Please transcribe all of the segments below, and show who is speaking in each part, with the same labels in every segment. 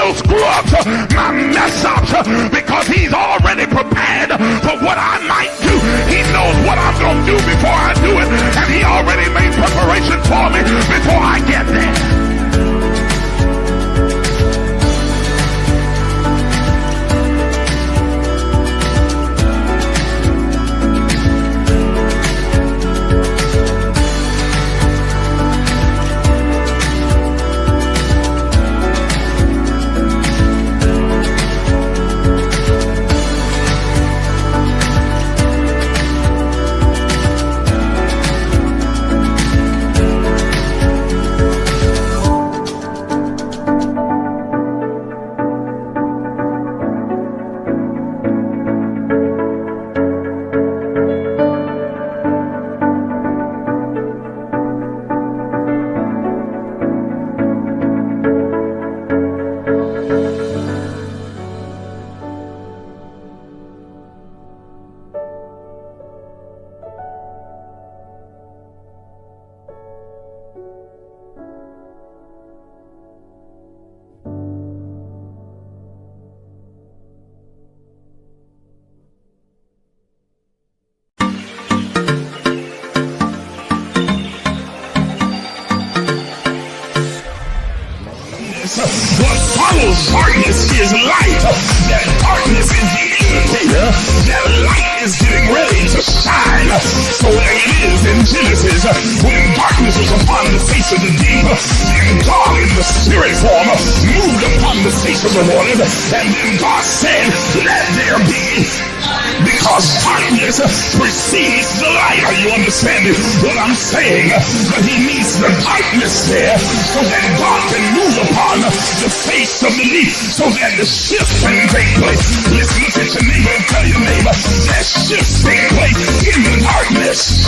Speaker 1: little screw-ups, my mess-ups, because he's already prepared for what I might do. He knows what I'm going to do before I do it, and he already made preparation for me before I get there. What follows darkness is light. That darkness is the indicator that light is getting ready to shine. So there it is in Genesis, when darkness was upon the face of the deep, and God in the spirit form moved upon the face of the waters, and then God said, let there be. Because darkness precedes the light. Are you understanding what I'm saying? But he needs the darkness there so that God can move upon the face of the deep, so that the shift can take place. Listen, look at your neighbor and tell your neighbor that shift take place in the darkness.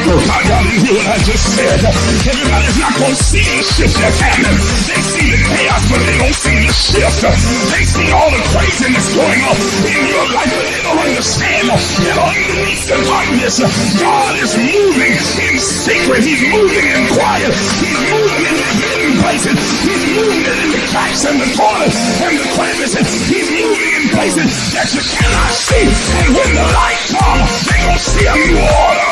Speaker 1: Oh God, y'all didn't hear what I just said. Everybody's not going to see the shift that's happening. They see the chaos, but they don't see the shift. They see all the craziness going on in your life, but they don't understand that underneath the darkness, God is moving in secret. He's moving in quiet. He's moving in the hidden places. He's moving in the cracks and the corners and the crevices. He's moving in places that you cannot see. And when the light comes, they're going to see a new order.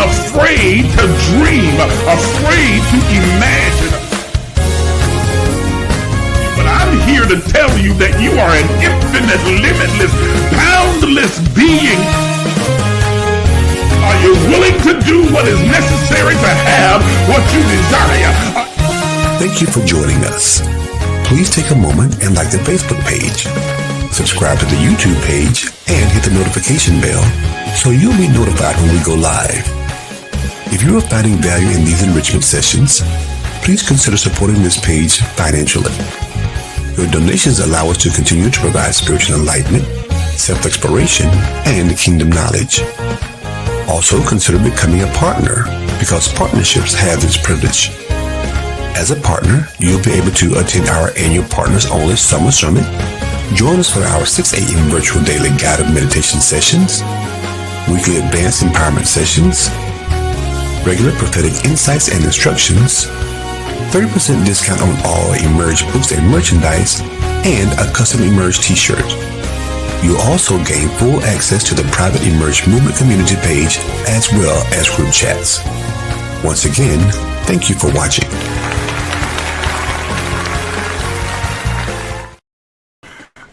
Speaker 1: Afraid to dream, afraid to imagine. But I'm here to tell you that you are an infinite, limitless, boundless being. Are you willing to do what is necessary to have what you desire?
Speaker 2: Thank you for joining us. Please take a moment and like the Facebook page. Subscribe to the YouTube page and hit the notification bell so you'll be notified when we go live. If you are finding value in these enrichment sessions, please consider supporting this page financially. Your donations allow us to continue to provide spiritual enlightenment, self-exploration, and kingdom knowledge. Also, consider becoming a partner because partnerships have this privilege. As a partner, you'll be able to attend our annual Partners Only Summer Summit, join us for our 6 a.m. virtual daily guided meditation sessions, weekly advanced empowerment sessions, regular prophetic insights and instructions, 30% discount on all Emerge books and merchandise, and a custom Emerge t-shirt. You'll also gain full access to the private Emerge Movement community page as well as group chats. Once again, thank you for watching.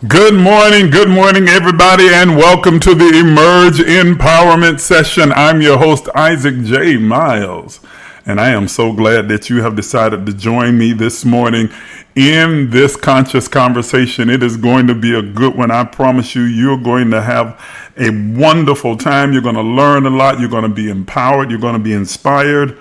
Speaker 3: Good morning, everybody, and welcome to the Emerge Empowerment Session. I'm your host, Isaac J. Miles, and I am so glad that you have decided to join me this morning in this conscious conversation. It is going to be a good one. I promise you, you're going to have a wonderful time. You're going to learn a lot. You're going to be empowered. You're going to be inspired.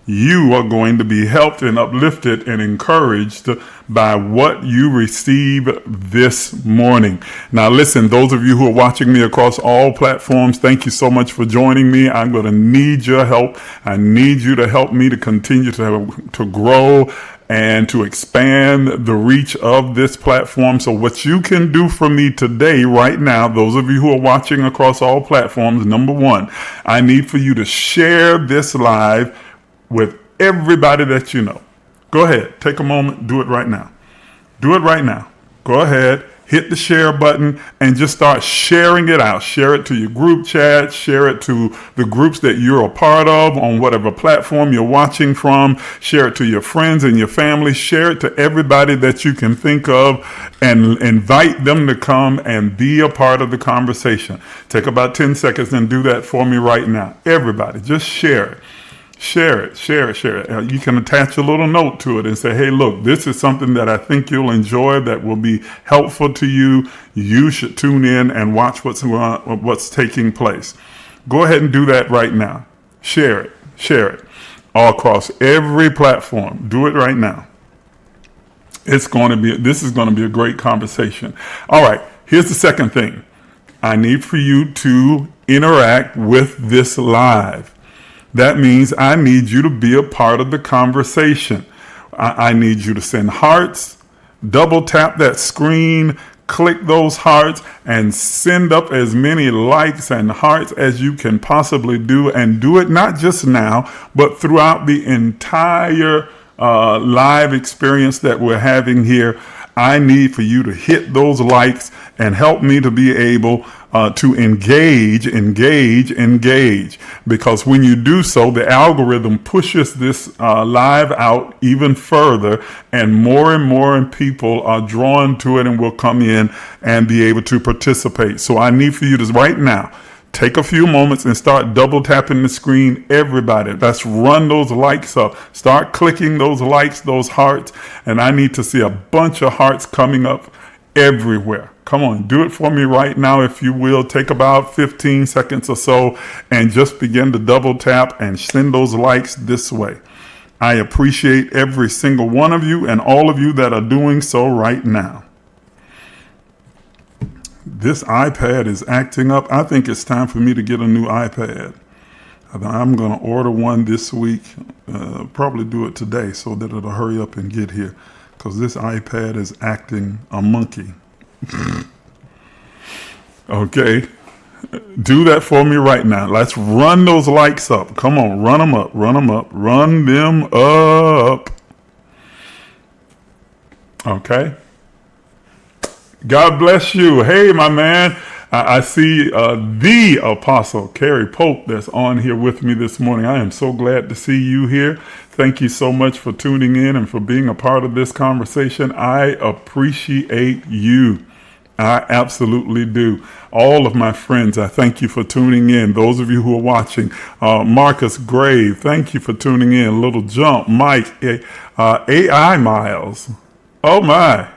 Speaker 3: You are going to be helped and uplifted and encouraged by what you receive this morning. Now, listen, those of you who are watching me across all platforms, thank you so much for joining me. I'm going to need your help. I need you to help me to continue to grow and to expand the reach of this platform. So what you can do for me today, right now, those of you who are watching across all platforms, number one, I need for you to share this live with everybody that you know. Go ahead, take a moment, do it right now. Do it right now. Go ahead, hit the share button and just start sharing it out. Share it to your group chat, share it to the groups that you're a part of on whatever platform you're watching from, share it to your friends and your family, share it to everybody that you can think of and invite them to come and be a part of the conversation. Take about 10 seconds and do that for me right now. Everybody, just share it. Share it. You can attach a little note to it and say, hey, look, this is something that I think you'll enjoy, that will be helpful to you. You should tune in and watch what's taking place. Go ahead and do that right now. Share it all across every platform. Do it right now. This is going to be a great conversation. All right, here's the second thing. I need for you to interact with this live. That means I need you to be a part of the conversation. I need you to send hearts, double tap that screen, click those hearts, and send up as many likes and hearts as you can possibly do. And do it not just now, but throughout the entire live experience that we're having here. I need for you to hit those likes and help me to be able to engage, because when you do so, the algorithm pushes this live out even further, and more people are drawn to it and will come in and be able to participate. So I need for you to right now take a few moments and start double tapping the screen. Everybody, let's run those likes up. Start clicking those likes, those hearts, and I need to see a bunch of hearts coming up everywhere. Come on, do it for me right now, if you will. Take about 15 seconds or so and just begin to double tap and send those likes this way. I appreciate every single one of you and all of you that are doing so right now. This iPad is acting up. I think it's time for me to get a new iPad. I'm going to order one this week, probably do it today so that it'll hurry up and get here, because this iPad is acting a monkey. Okay, do that for me right now. Let's run those likes up. Come on, run them up. Okay. God bless you. Hey, my man. I see the Apostle Carrie Pope that's on here with me this morning. I am so glad to see you here. Thank you so much for tuning in and for being a part of this conversation. I appreciate you. I absolutely do. All of my friends, I thank you for tuning in. Those of you who are watching, Marcus Grave, thank you for tuning in. Little Jump, Mike, AI Miles. Oh my.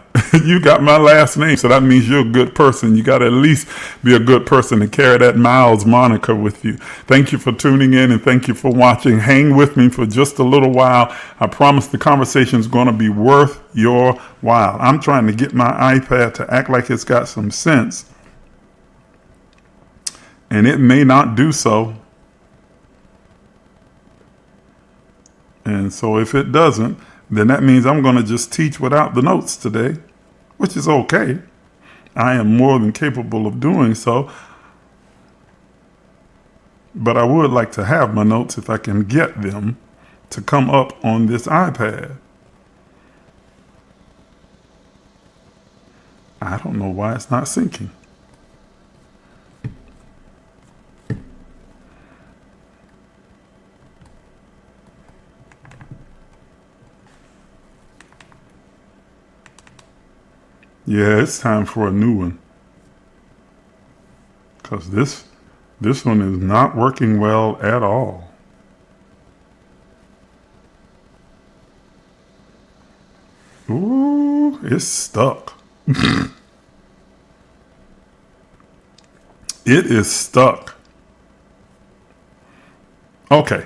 Speaker 3: You got my last name, so that means you're a good person. You got to at least be a good person to carry that Miles moniker with you. Thank you for tuning in and thank you for watching. Hang with me for just a little while. I promise the conversation is going to be worth your while. I'm trying to get my iPad to act like it's got some sense, and it may not do so. And so if it doesn't, then that means I'm going to just teach without the notes today, which is okay. I am more than capable of doing so. But I would like to have my notes if I can get them to come up on this iPad. I don't know why it's not syncing. Yeah, it's time for a new one. Because this one is not working well at all. Ooh, it's stuck. It is stuck. Okay.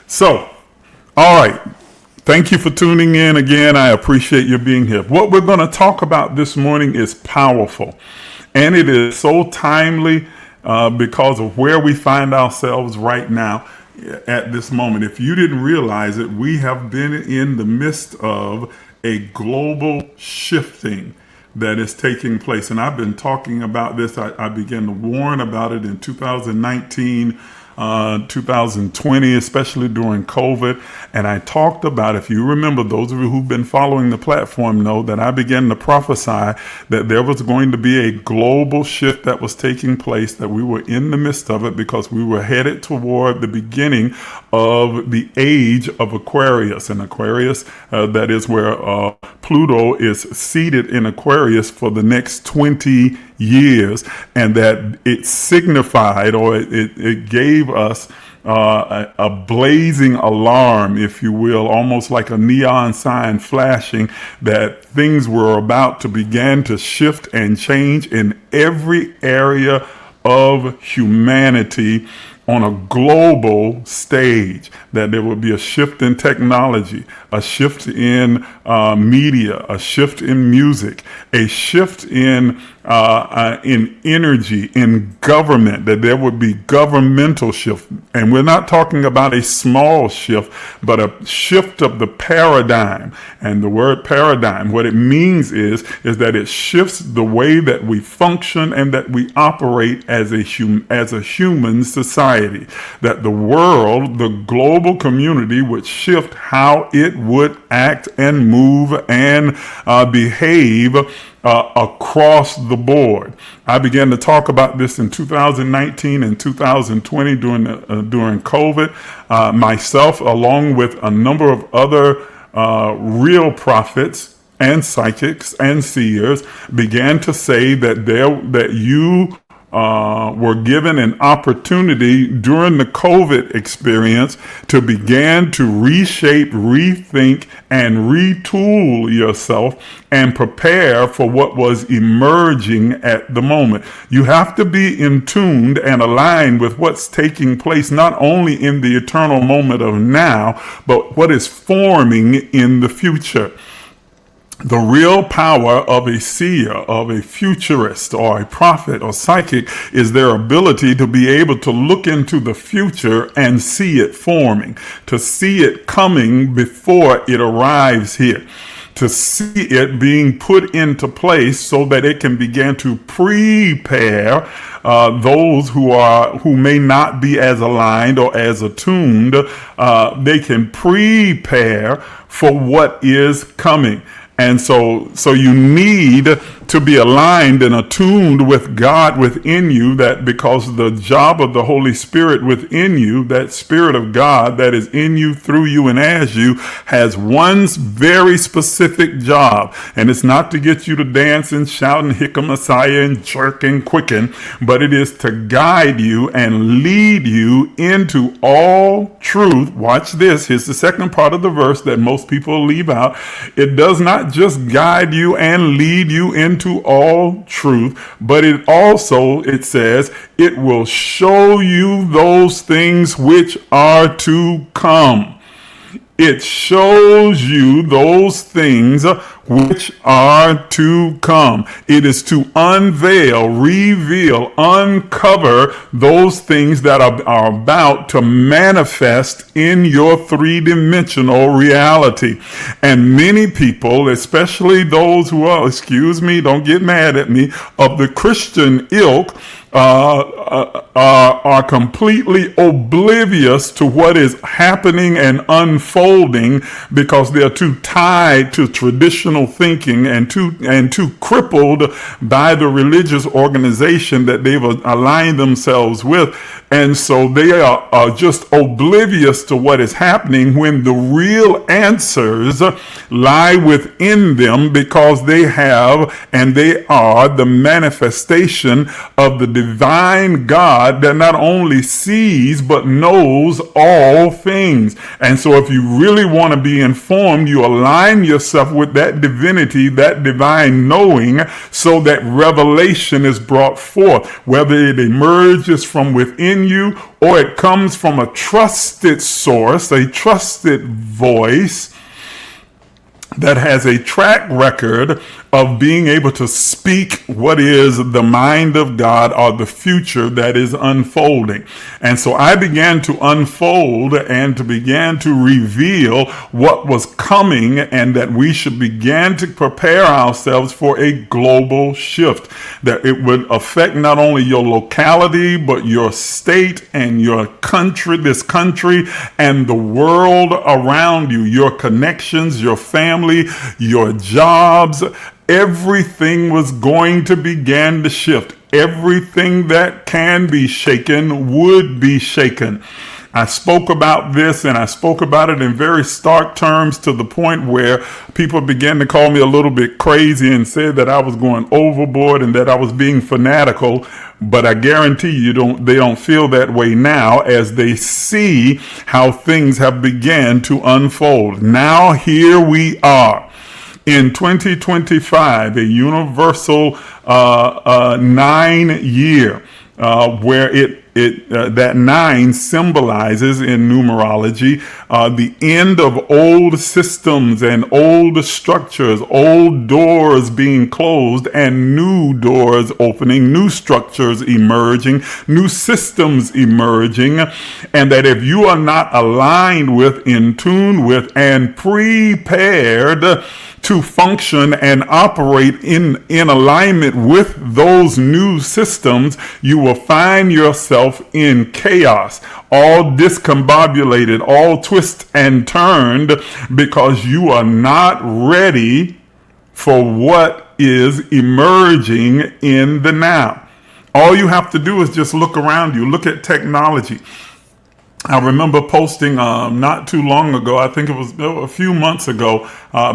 Speaker 3: So, all right. Thank you for tuning in again. I appreciate you being here. What we're going to talk about this morning is powerful. And it is so timely because of where we find ourselves right now at this moment. If you didn't realize it, we have been in the midst of a global shifting that is taking place. And I've been talking about this. I began to warn about it in 2019, 2020, especially during COVID. And I talked about, if you remember, those of you who've been following the platform know that I began to prophesy that there was going to be a global shift that was taking place, that we were in the midst of it because we were headed toward the beginning of the age of Aquarius. And Aquarius, that is where Pluto is seated in Aquarius for the next 20 years, and that it signified, or it gave us a blazing alarm, if you will, almost like a neon sign flashing, that things were about to begin to shift and change in every area of humanity on a global stage, that there will be a shift in technology, a shift in media, a shift in music, a shift in energy, in government, that there would be governmental shift. And we're not talking about a small shift, but a shift of the paradigm. And the word paradigm, what it means is that it shifts the way that we function and that we operate as a human society. That the world, the global community, would shift how it would act and move and behave across the board. I began to talk about this in 2019 and 2020 during COVID. Myself, along with a number of other real prophets and psychics and seers, began to say that you were given an opportunity during the COVID experience to begin to reshape, rethink, and retool yourself and prepare for what was emerging at the moment. You have to be in tuned and aligned with what's taking place, not only in the eternal moment of now, but what is forming in the future. The real power of a seer, of a futurist, or a prophet or psychic is their ability to be able to look into the future and see it forming, to see it coming before it arrives here, to see it being put into place so that it can begin to prepare those who may not be as aligned or as attuned. They can prepare for what is coming. And so you need to be aligned and attuned with God within you, that because the job of the Holy Spirit within you, that Spirit of God that is in you, through you, and as you, has one very specific job. And it's not to get you to dance and shout and hick a Messiah and jerk and quicken, but it is to guide you and lead you into all truth. Watch this. Here's the second part of the verse that most people leave out. It does not just guide you and lead you into all truth, but it says it will show you those things which are to come. It shows you those things which are to come. It is to unveil, reveal, uncover those things that are about to manifest in your three-dimensional reality. And many people, especially those who are, excuse me, don't get mad at me, of the Christian ilk, are completely oblivious to what is happening and unfolding because they're too tied to traditional thinking and too crippled by the religious organization that they've aligned themselves with. And so they are just oblivious to what is happening when the real answers lie within them, because they have and they are the manifestation of the divine God that not only sees but knows all things. And so if you really want to be informed, you align yourself with that divinity, that divine knowing, so that revelation is brought forth, whether it emerges from within you or it comes from a trusted source, a trusted voice that has a track record of being able to speak what is the mind of God or the future that is unfolding. And so I began to unfold and to begin to reveal what was coming, and that we should begin to prepare ourselves for a global shift, that it would affect not only your locality, but your state and your country, this country, and the world around you, your connections, your family, your jobs. Everything was going to begin to shift. Everything that can be shaken would be shaken. I spoke about this, and I spoke about it in very stark terms, to the point where people began to call me a little bit crazy and said that I was going overboard and that I was being fanatical. But I guarantee you they don't feel that way now, as they see how things have begun to unfold. Now here we are. In 2025, a universal 9 year, where that 9 symbolizes in numerology the end of old systems and old structures, old doors being closed and new doors opening, new structures emerging, new systems emerging. And that if you are not aligned with, in tune with, and prepared to function and operate in alignment with those new systems, you will find yourself in chaos, all discombobulated, all twist and turned, because you are not ready for what is emerging in the now. All you have to do is just look around you, look at technology. I remember posting not too long ago, I think it was a few months ago,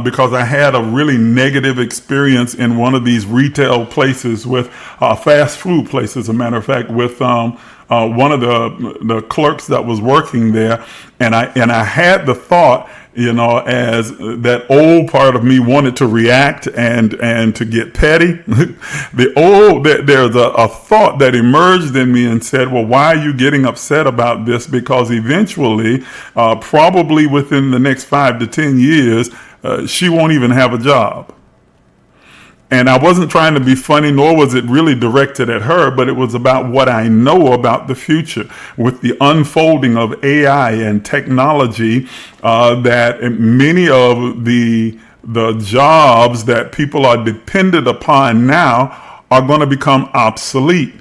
Speaker 3: because I had a really negative experience in one of these retail places with fast food places, as a matter of fact, with one of the clerks that was working there. And I had the thought, as that old part of me wanted to react and to get petty. There's a thought that emerged in me and said, well, why are you getting upset about this? Because eventually, probably within the next 5 to 10 years, she won't even have a job. And I wasn't trying to be funny, nor was it really directed at her, but it was about what I know about the future with the unfolding of AI and technology, that many of the jobs that people are dependent upon now are going to become obsolete.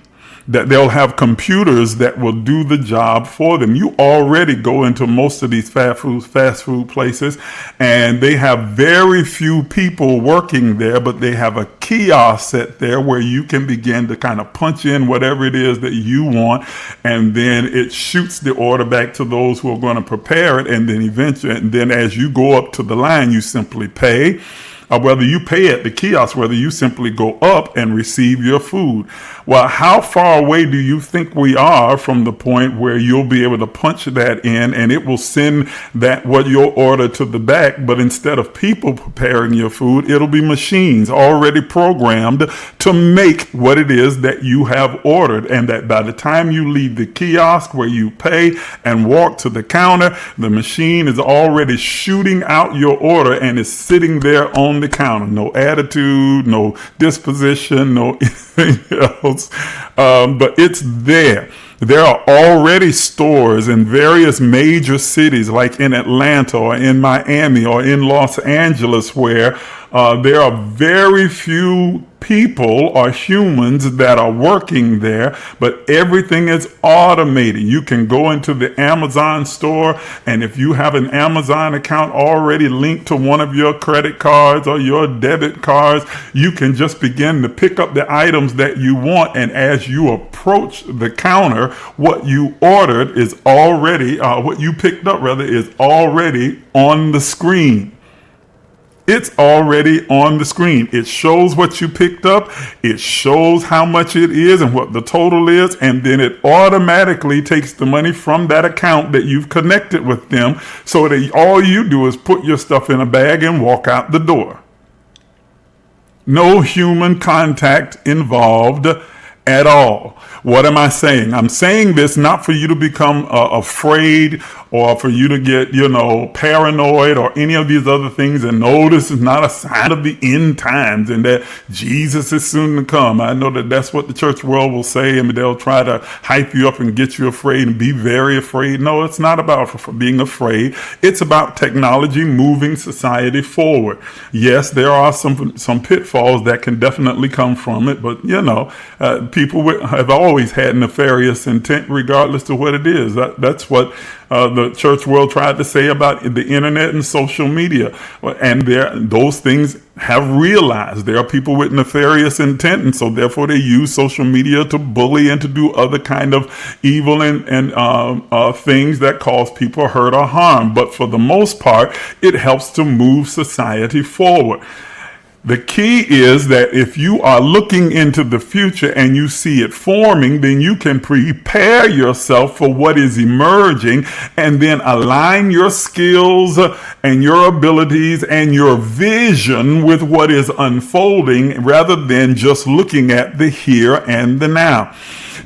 Speaker 3: That they'll have computers that will do the job for them. You already go into most of these fast food places, and they have very few people working there, but they have a kiosk set there where you can begin to kind of punch in whatever it is that you want, and then it shoots the order back to those who are going to prepare it, and then eventually, and then as you go up to the line, you simply pay. whether you pay at the kiosk, whether you simply go up and receive your food. Well, how far away do you think we are from the point where you'll be able to punch that in and it will send that what your order to the back? But instead of people preparing your food, it'll be machines already programmed to make what it is that you have ordered. And that by the time you leave the kiosk where you pay and walk to the counter, the machine is already shooting out your order and is sitting there on the counter. No attitude, no disposition, no anything else. But it's there. There are already stores in various major cities like in Atlanta or in Miami or in Los Angeles where there are very few people or humans that are working there, but everything is automated. You can go into the Amazon store, and if you have an Amazon account already linked to one of your credit cards or your debit cards, you can just begin to pick up the items that you want, and as you approach the counter, what you ordered is already, what you picked up rather, is already on the screen. It's already on the screen. It shows what you picked up. It shows how much it is and what the total is. And then it automatically takes the money from that account that you've connected with them, so that all you do is put your stuff in a bag and walk out the door. No human contact involved at all. What am I saying? I'm saying this not for you to become afraid or for you to get, paranoid or any of these other things. And no, this is not a sign of the end times and that Jesus is soon to come. I know that that's what the church world will say, and they'll try to hype you up and get you afraid and be very afraid. No, it's not about being afraid. It's about technology moving society forward. Yes, there are some pitfalls that can definitely come from it, but people have always had nefarious intent regardless of what it is. That's what the church world tried to say about the internet and social media. And those things have realized there are people with nefarious intent, and so therefore they use social media to bully and to do other kind of evil and things that cause people hurt or harm. But for the most part, it helps to move society forward. The key is that if you are looking into the future and you see it forming, then you can prepare yourself for what is emerging and then align your skills and your abilities and your vision with what is unfolding rather than just looking at the here and the now.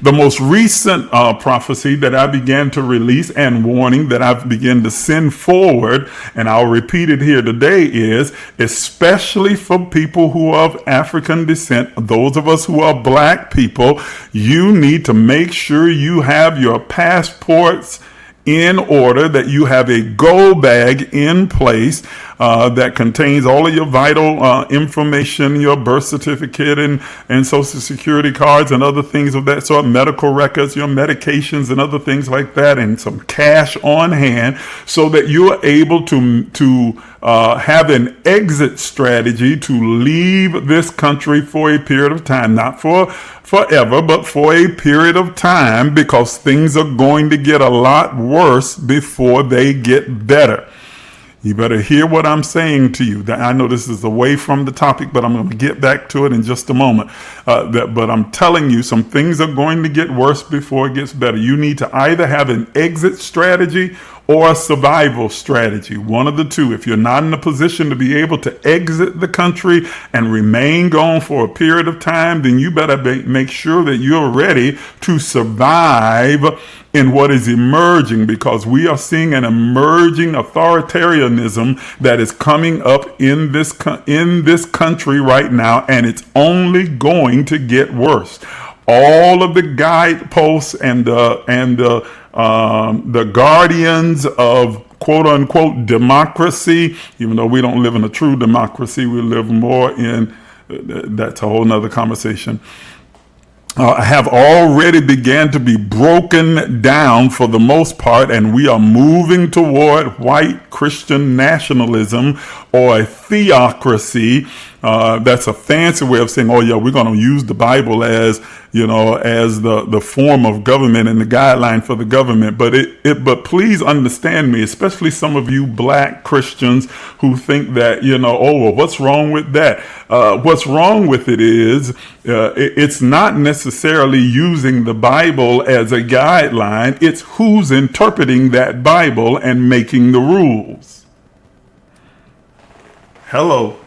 Speaker 3: The most recent prophecy that I began to release and warning that I've begun to send forward, and I'll repeat it here today, is especially for people who are of African descent, those of us who are black people, you need to make sure you have your passports in order, that you have a go bag in place that contains all of your vital information, your birth certificate and social security cards and other things of that sort, medical records, your medications and other things like that, and some cash on hand, so that you are able to have an exit strategy to leave this country for a period of time, not for forever, but for a period of time, because things are going to get a lot worse before they get better. You better hear what I'm saying to you. I know this is away from the topic, but I'm going to get back to it in just a moment. But I'm telling you, some things are going to get worse before it gets better. You need to either have an exit strategy or a survival strategy, one of the two. If you're not in a position to be able to exit the country and remain gone for a period of time, then you better make sure that you're ready to survive in what is emerging, because we are seeing an emerging authoritarianism that is coming up in this country right now, and it's only going to get worse. All of the guideposts and the guardians of quote unquote democracy, even though we don't live in a true democracy, we live more in, that's a whole nother conversation, have already began to be broken down for the most part, and we are moving toward white Christian nationalism or a theocracy That's a fancy way of saying, oh yeah, we're going to use the Bible as, as the form of government and the guideline for the government. But please understand me, especially some of you black Christians who think that, oh, well, what's wrong with that? What's wrong with it is it's not necessarily using the Bible as a guideline. It's who's interpreting that Bible and making the rules. Hello.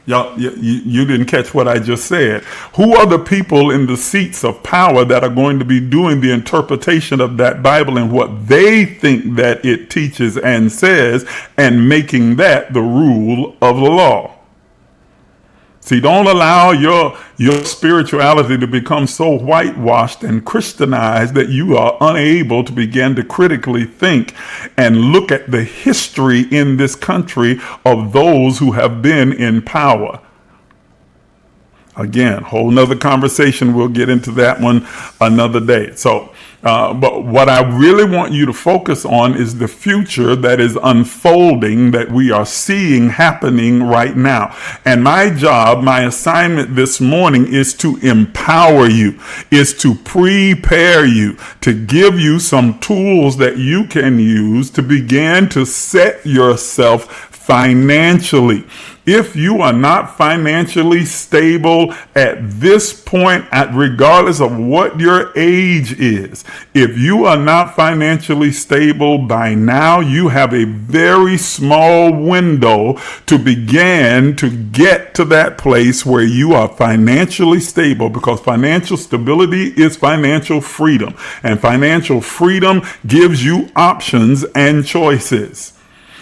Speaker 3: Y'all, you didn't catch what I just said. Who are the people in the seats of power that are going to be doing the interpretation of that Bible and what they think that it teaches and says, and making that the rule of the law? See, don't allow your spirituality to become so whitewashed and Christianized that you are unable to begin to critically think and look at the history in this country of those who have been in power. Again, whole nother conversation. We'll get into that one another day. But what I really want you to focus on is the future that is unfolding, that we are seeing happening right now. And my job, my assignment this morning is to empower you, is to prepare you, to give you some tools that you can use to begin to set yourself financially. If you are not financially stable at this point, regardless of what your age is, if you are not financially stable by now, you have a very small window to begin to get to that place where you are financially stable, because financial stability is financial freedom, and financial freedom gives you options and choices.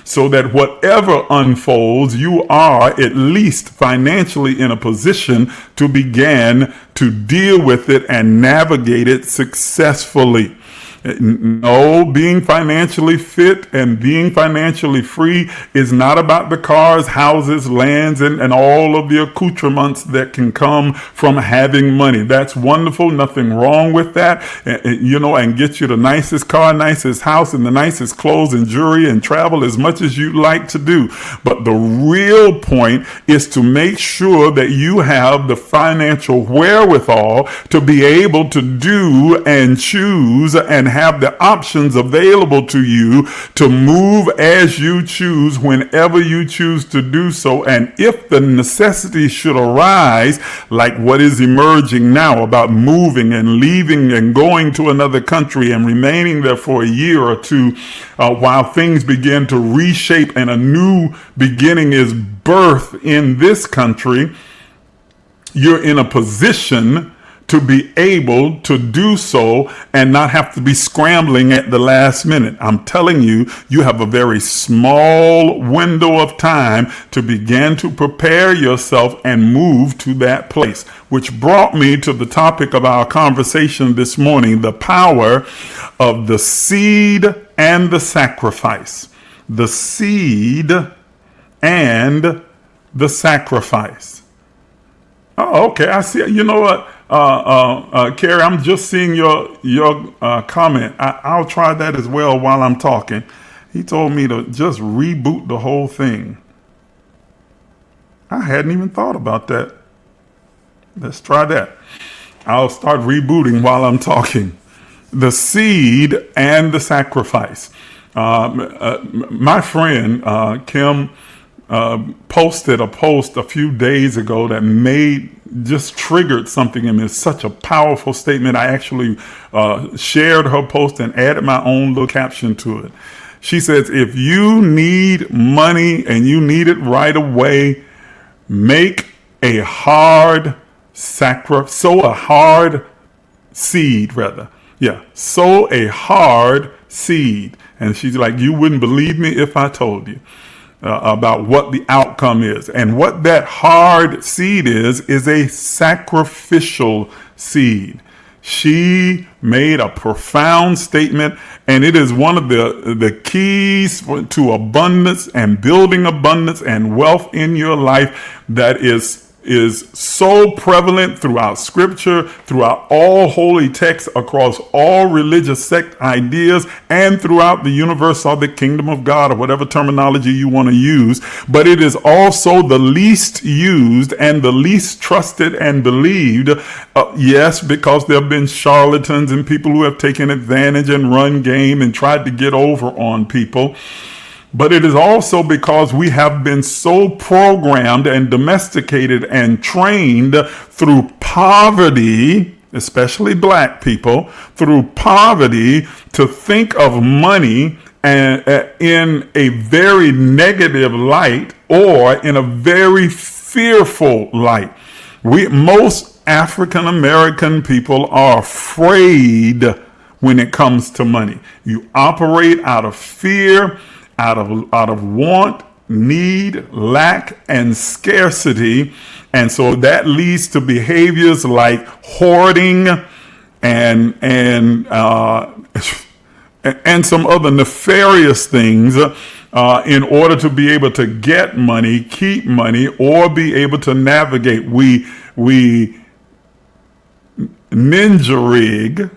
Speaker 3: So that whatever unfolds, you are at least financially in a position to begin to deal with it and navigate it successfully. No, being financially fit and being financially free is not about the cars, houses, lands, and all of the accoutrements that can come from having money. That's wonderful. Nothing wrong with that. And get you the nicest car, nicest house, and the nicest clothes and jewelry and travel as much as you like to do. But the real point is to make sure that you have the financial wherewithal to be able to do and choose and have the options available to you to move as you choose whenever you choose to do so. And if the necessity should arise, like what is emerging now about moving and leaving and going to another country and remaining there for a year or two while things begin to reshape and a new beginning is birthed in this country, you're in a position to be able to do so and not have to be scrambling at the last minute. I'm telling you, you have a very small window of time to begin to prepare yourself and move to that place, which brought me to the topic of our conversation this morning, the power of the seed and the sacrifice. The seed and the sacrifice. Oh, okay. I see. You know what? Carrie, I'm just seeing your comment. I'll try that as well while I'm talking. He told me to just reboot the whole thing. I hadn't even thought about that. Let's try that. I'll start rebooting while I'm talking. The seed and the sacrifice. My friend, Kim, posted a post a few days ago that just triggered something in me. It's such a powerful statement. I actually shared her post and added my own little caption to it. She says, if you need money and you need it right away, make a hard sow a hard seed rather. Yeah, sow a hard seed. And she's like, you wouldn't believe me if I told you about what the outcome is. And what that hard seed is a sacrificial seed. She made a profound statement, and it is one of the keys to abundance and building abundance and wealth in your life that is is so prevalent throughout scripture, throughout all holy texts, across all religious sect ideas, and throughout the universe or the kingdom of God, or whatever terminology you want to use. But it is also the least used and the least trusted and believed. Yes, because there have been charlatans and people who have taken advantage and run game and tried to get over on people. But it is also because we have been so programmed and domesticated and trained through poverty, especially black people, through poverty, to think of money in a very negative light or in a very fearful light. Most African American people are afraid when it comes to money. You operate out of fear, out of want, need, lack, and scarcity. And so that leads to behaviors like hoarding and some other nefarious things in order to be able to get money, keep money, or be able to navigate. We ninja rig,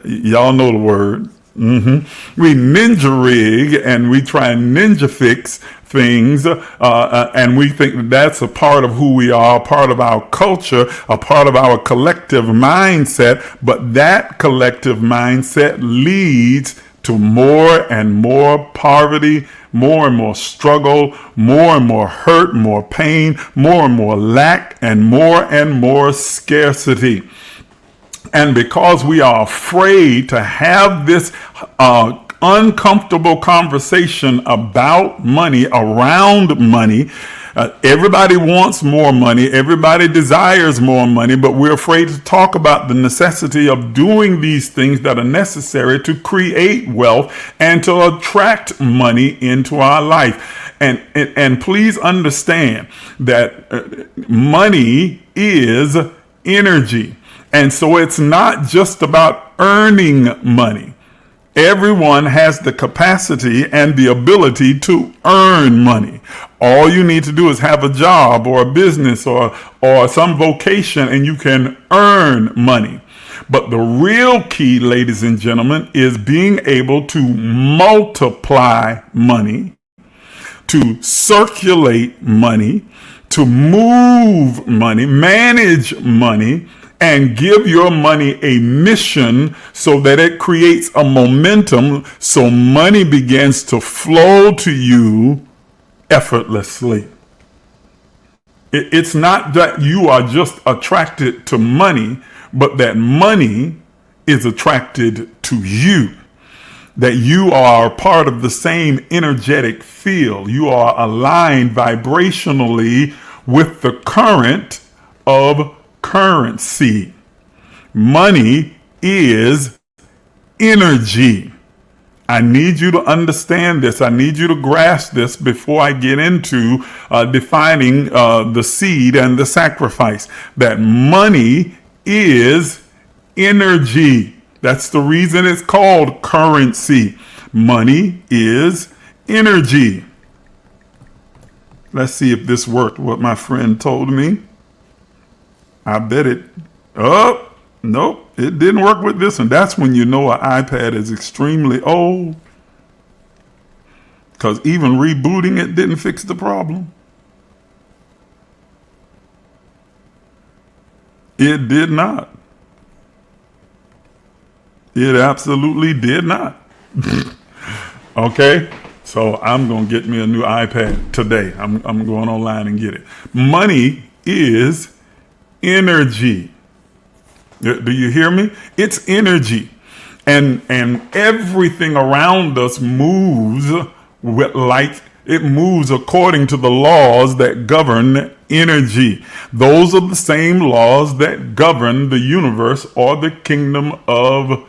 Speaker 3: y'all know the word. We ninja rig and we try and ninja fix things, and we think that's a part of who we are, a part of our culture, a part of our collective mindset. But that collective mindset leads to more and more poverty, more and more hurt, more pain, more and more lack, and more scarcity. And because we are afraid to have this uncomfortable conversation about money, around money, everybody wants more money, everybody desires more money, but we're afraid to talk about the necessity of doing these things that are necessary to create wealth and to attract money into our life. And please understand that money is energy. And so it's not just about earning money. Everyone has the capacity and the ability to earn money. All you need to do is have a job or a business or some vocation, and you can earn money. But the real key, ladies and gentlemen, is being able to multiply money, to circulate money, to move money, manage money, and give your money a mission so that it creates a momentum so money begins to flow to you effortlessly. It's not that you are just attracted to money, but that money is attracted to you. That you are part of the same energetic field. You are aligned vibrationally with the current of currency. Money is energy. I need you to understand this. I need you to grasp this before I get into defining the seed and the sacrifice. That money is energy. That's the reason it's called currency. Money is energy. Let's see if this worked, what my friend told me. I bet it. Oh, nope, it didn't work with this one. That's when you know an iPad is extremely old. Because even rebooting it didn't fix the problem. It did not. It absolutely did not. Okay, so I'm going to get me a new iPad today. I'm going online and get it. Money is energy. Do you hear me? It's energy. And everything around us moves it moves according to the laws that govern energy. Those are the same laws that govern the universe or the kingdom of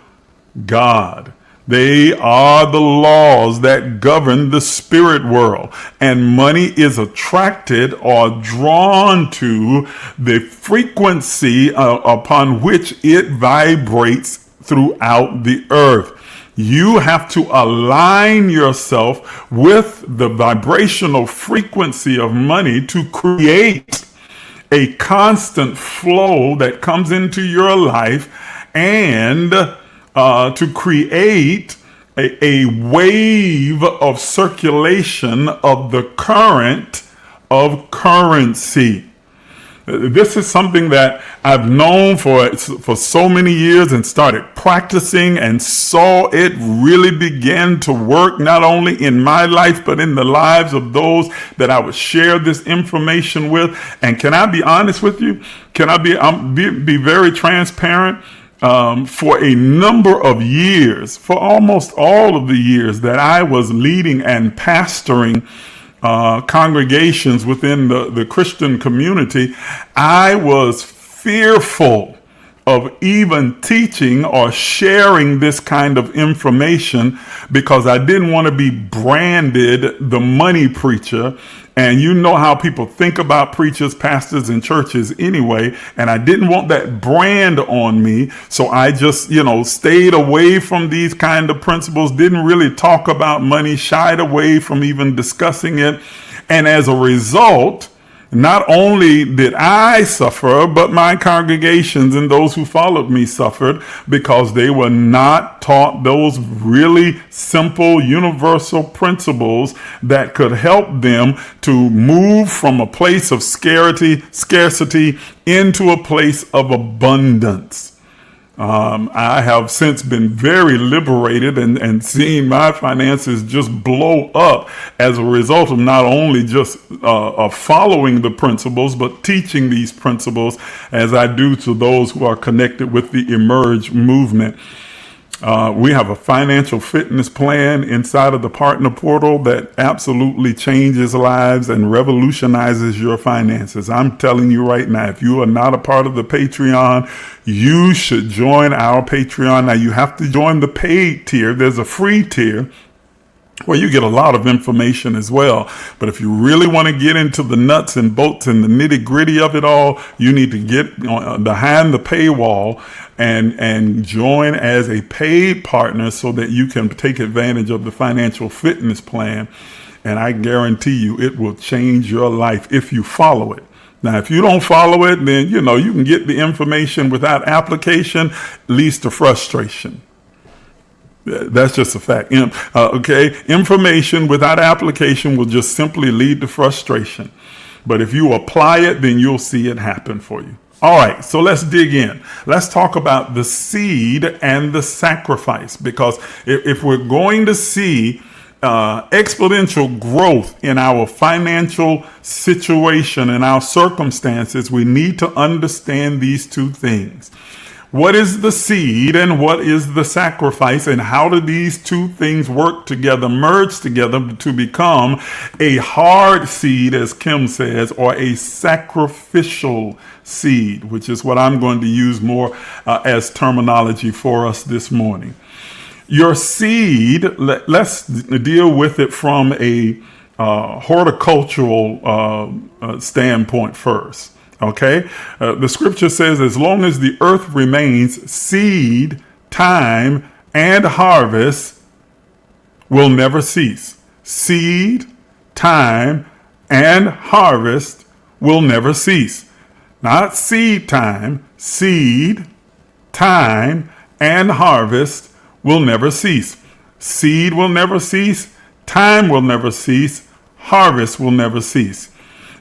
Speaker 3: God. They are the laws that govern the spirit world, and money is attracted or drawn to the frequency upon which it vibrates throughout the earth. You have to align yourself with the vibrational frequency of money to create a constant flow that comes into your life, and to create a wave of circulation of the current of currency. This is something that I've known for so many years and started practicing and saw it really begin to work, not only in my life, but in the lives of those that I would share this information with. And can I be honest with you? Can I be very transparent? For a number of years, for almost all of the years that I was leading and pastoring congregations within the Christian community, I was fearful of even teaching or sharing this kind of information because I didn't want to be branded the money preacher. And you know how people think about preachers, pastors, and churches anyway. And I didn't want that brand on me. So I just, stayed away from these kind of principles, didn't really talk about money, shied away from even discussing it. And as a result, not only did I suffer, but my congregations and those who followed me suffered because they were not taught those really simple, universal principles that could help them to move from a place of scarcity into a place of abundance. I have since been very liberated and seen my finances just blow up as a result of not only just following the principles, but teaching these principles as I do to those who are connected with the Emerge movement. We have a financial fitness plan inside of the partner portal that absolutely changes lives and revolutionizes your finances. I'm telling you right now, if you are not a part of the Patreon, you should join our Patreon. Now, you have to join the paid tier. There's a free tier where you get a lot of information as well. But if you really want to get into the nuts and bolts and the nitty gritty of it all, you need to get behind the paywall and join as a paid partner so that you can take advantage of the financial fitness plan. And I guarantee you it will change your life if you follow it. Now, if you don't follow it, then, you can get the information without application, leads to frustration. That's just a fact. Okay. Information without application will just simply lead to frustration. But if you apply it, then you'll see it happen for you. All right. So let's dig in. Let's talk about the seed and the sacrifice, because if we're going to see exponential growth in our financial situation and our circumstances, we need to understand these two things. What is the seed and what is the sacrifice, and how do these two things work together, merge together to become a hard seed, as Kim says, or a sacrificial seed, which is what I'm going to use more as terminology for us this morning. Your seed, let's deal with it from a horticultural standpoint first. Okay, the scripture says, as long as the earth remains, seed, time, and harvest will never cease. Seed, time, and harvest will never cease. Not seed time, seed, time, and harvest will never cease. Seed will never cease, time will never cease, harvest will never cease.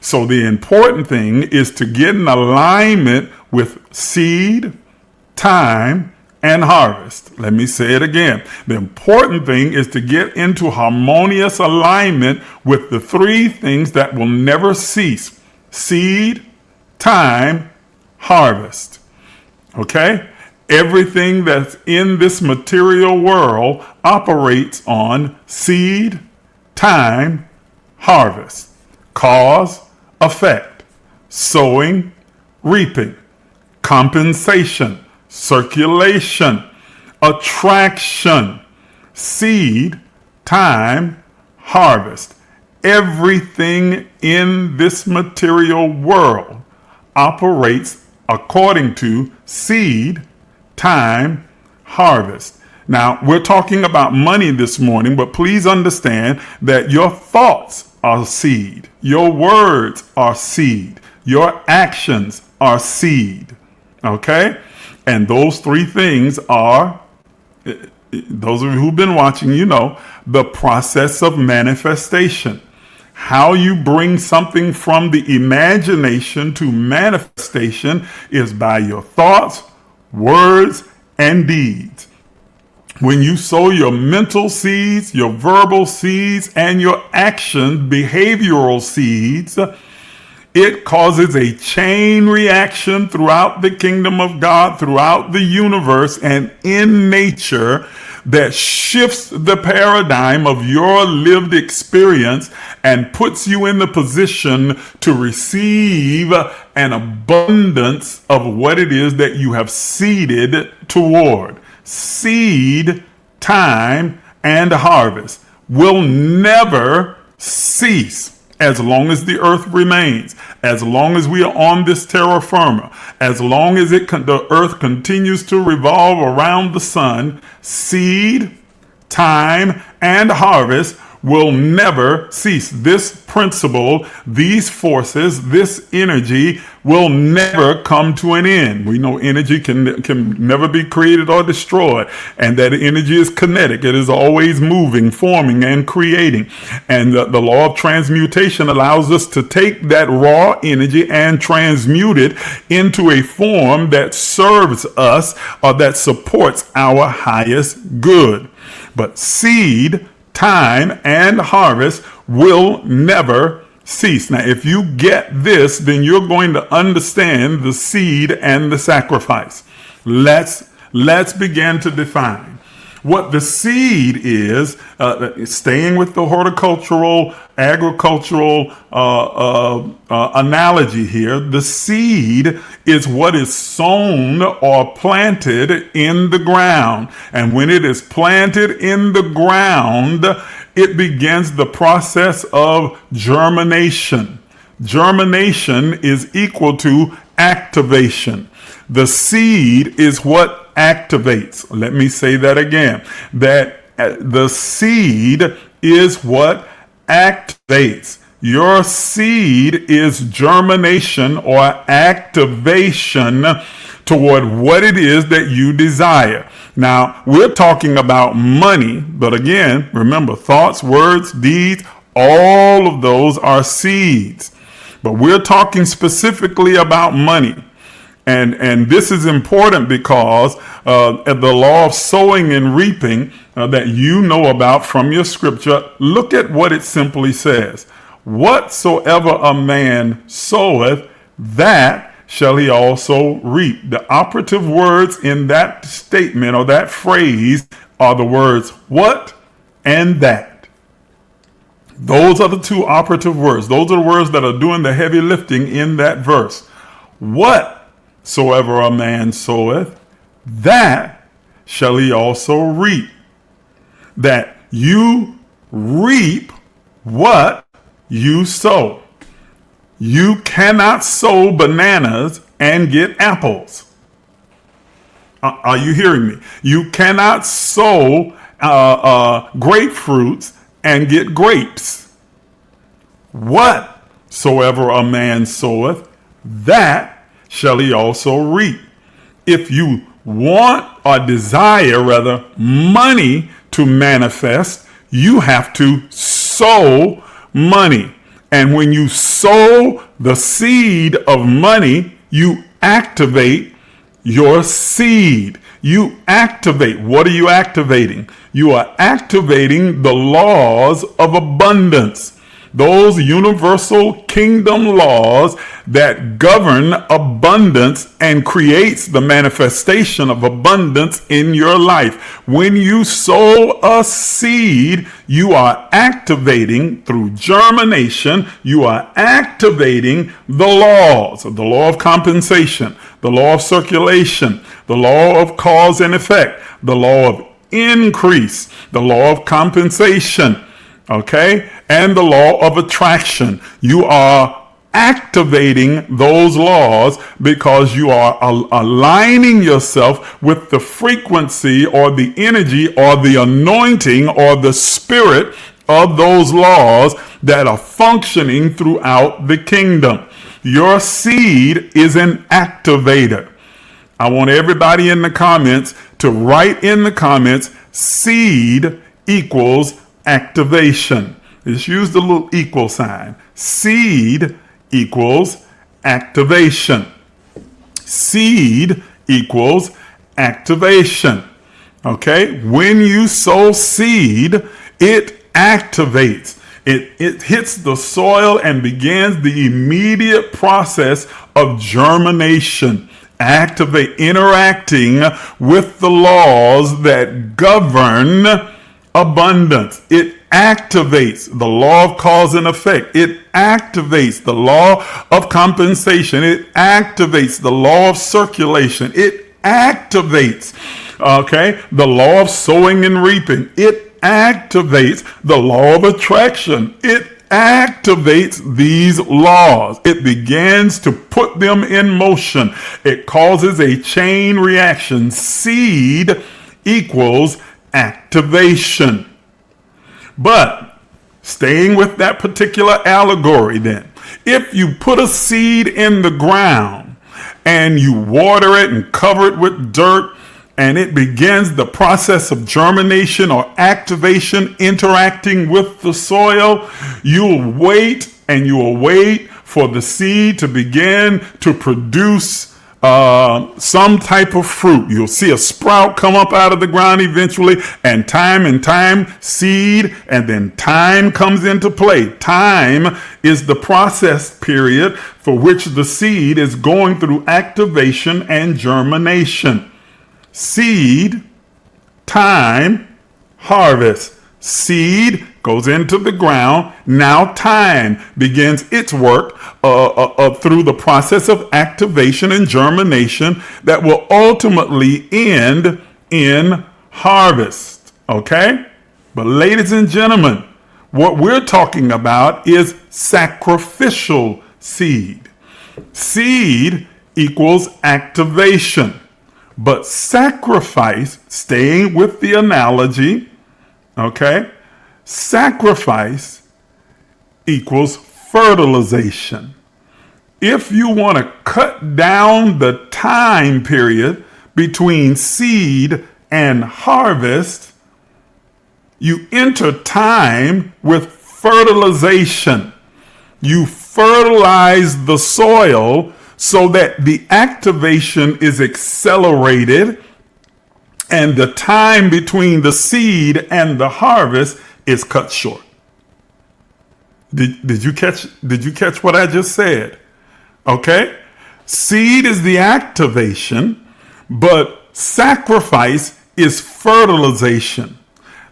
Speaker 3: So the important thing is to get in alignment with seed, time, and harvest. Let me say it again. The important thing is to get into harmonious alignment with the three things that will never cease: seed, time, harvest. Okay? Everything that's in this material world operates on seed, time, harvest. Cause, effect, sowing, reaping, compensation, circulation, attraction, seed, time, harvest. Everything in this material world operates according to seed, time, harvest. Now, we're talking about money this morning, but please understand that your thoughts are seed. Your words are seed. your actions are seed. Okay? And those three things are, those of you who've been watching, you know, the process of manifestation. How you bring something from the imagination to manifestation is by your thoughts, words, and deeds. When you sow your mental seeds, your verbal seeds, and your action, behavioral seeds, it causes a chain reaction throughout the kingdom of God, throughout the universe, and in nature that shifts the paradigm of your lived experience and puts you in the position to receive an abundance of what it is that you have seeded toward. Seed, time, and harvest will never cease. As long as the earth remains, as long as we are on this terra firma, as long as the earth continues to revolve around the sun, seed, time, and harvest will never cease. This principle, these forces, this energy will never come to an end. We know energy can never be created or destroyed, and that energy is kinetic. It is always moving, forming, and creating. And the law of transmutation allows us to take that raw energy and transmute it into a form that serves us or that supports our highest good. But seed, time, and harvest will never cease. Now, if you get this, then you're going to understand the seed and the sacrifice. Let's begin to define what the seed is. Staying with the horticultural, agricultural analogy here, the seed is what is sown or planted in the ground. And when it is planted in the ground, it begins the process of germination. Germination is equal to activation. The seed is what activates. Let me say that again. That the seed is what activates. Your seed is germination or activation toward what it is that you desire. Now, we're talking about money, but again, remember, thoughts, words, deeds, all of those are seeds. But we're talking specifically about money. And this is important because the law of sowing and reaping that you know about from your scripture, look at what it simply says. Whatsoever a man soweth, that shall he also reap. The operative words in that statement or that phrase are the words what and that. Those are the two operative words. Those are the words that are doing the heavy lifting in that verse. Whatsoever a man soweth, that shall he also reap. That you reap what you sow. You cannot sow bananas and get apples. Are you hearing me? You cannot sow grapefruits and get grapes. Whatsoever a man soweth, that shall he also reap. If you want or desire, rather, money to manifest, you have to sow money. And when you sow the seed of money, you activate your seed. You activate. What are you activating? You are activating the laws of abundance. Those universal kingdom laws that govern abundance and creates the manifestation of abundance in your life. When you sow a seed, you are activating through germination, you are activating the laws, the law of compensation, the law of circulation, the law of cause and effect, the law of increase, the law of compensation, okay, and the law of attraction. You are activating those laws because you are aligning yourself with the frequency or the energy or the anointing or the spirit of those laws that are functioning throughout the kingdom. Your seed is an activator. I want everybody in the comments to write in the comments, seed equals activation. Just use the little equal sign. Seed equals activation. Seed equals activation. Okay? When you sow seed, it activates. It hits the soil and begins the immediate process of germination. Interacting with the laws that govern abundance. It activates the law of cause and effect. It activates the law of compensation. It activates the law of circulation. It activates, the law of sowing and reaping. It activates the law of attraction. It activates these laws. It begins to put them in motion. It causes a chain reaction. Seed equals activation. But staying with that particular allegory then, if you put a seed in the ground and you water it and cover it with dirt, and it begins the process of germination or activation, interacting with the soil, you'll wait and you will wait for the seed to begin to produce some type of fruit. You'll see a sprout come up out of the ground eventually, and time, seed, and then time comes into play. Time is the process period for which the seed is going through activation and germination. Seed, time, harvest. Seed goes into the ground. Now time begins its work through the process of activation and germination that will ultimately end in harvest. Okay? But ladies and gentlemen, what we're talking about is sacrificial seed. Seed equals activation. But sacrifice, staying with the analogy, sacrifice equals fertilization. If you want to cut down the time period between seed and harvest, you enter time with fertilization. You fertilize the soil so that the activation is accelerated and the time between the seed and the harvest is cut short. Did you catch what I just said? Okay? Seed is the activation, but sacrifice is fertilization.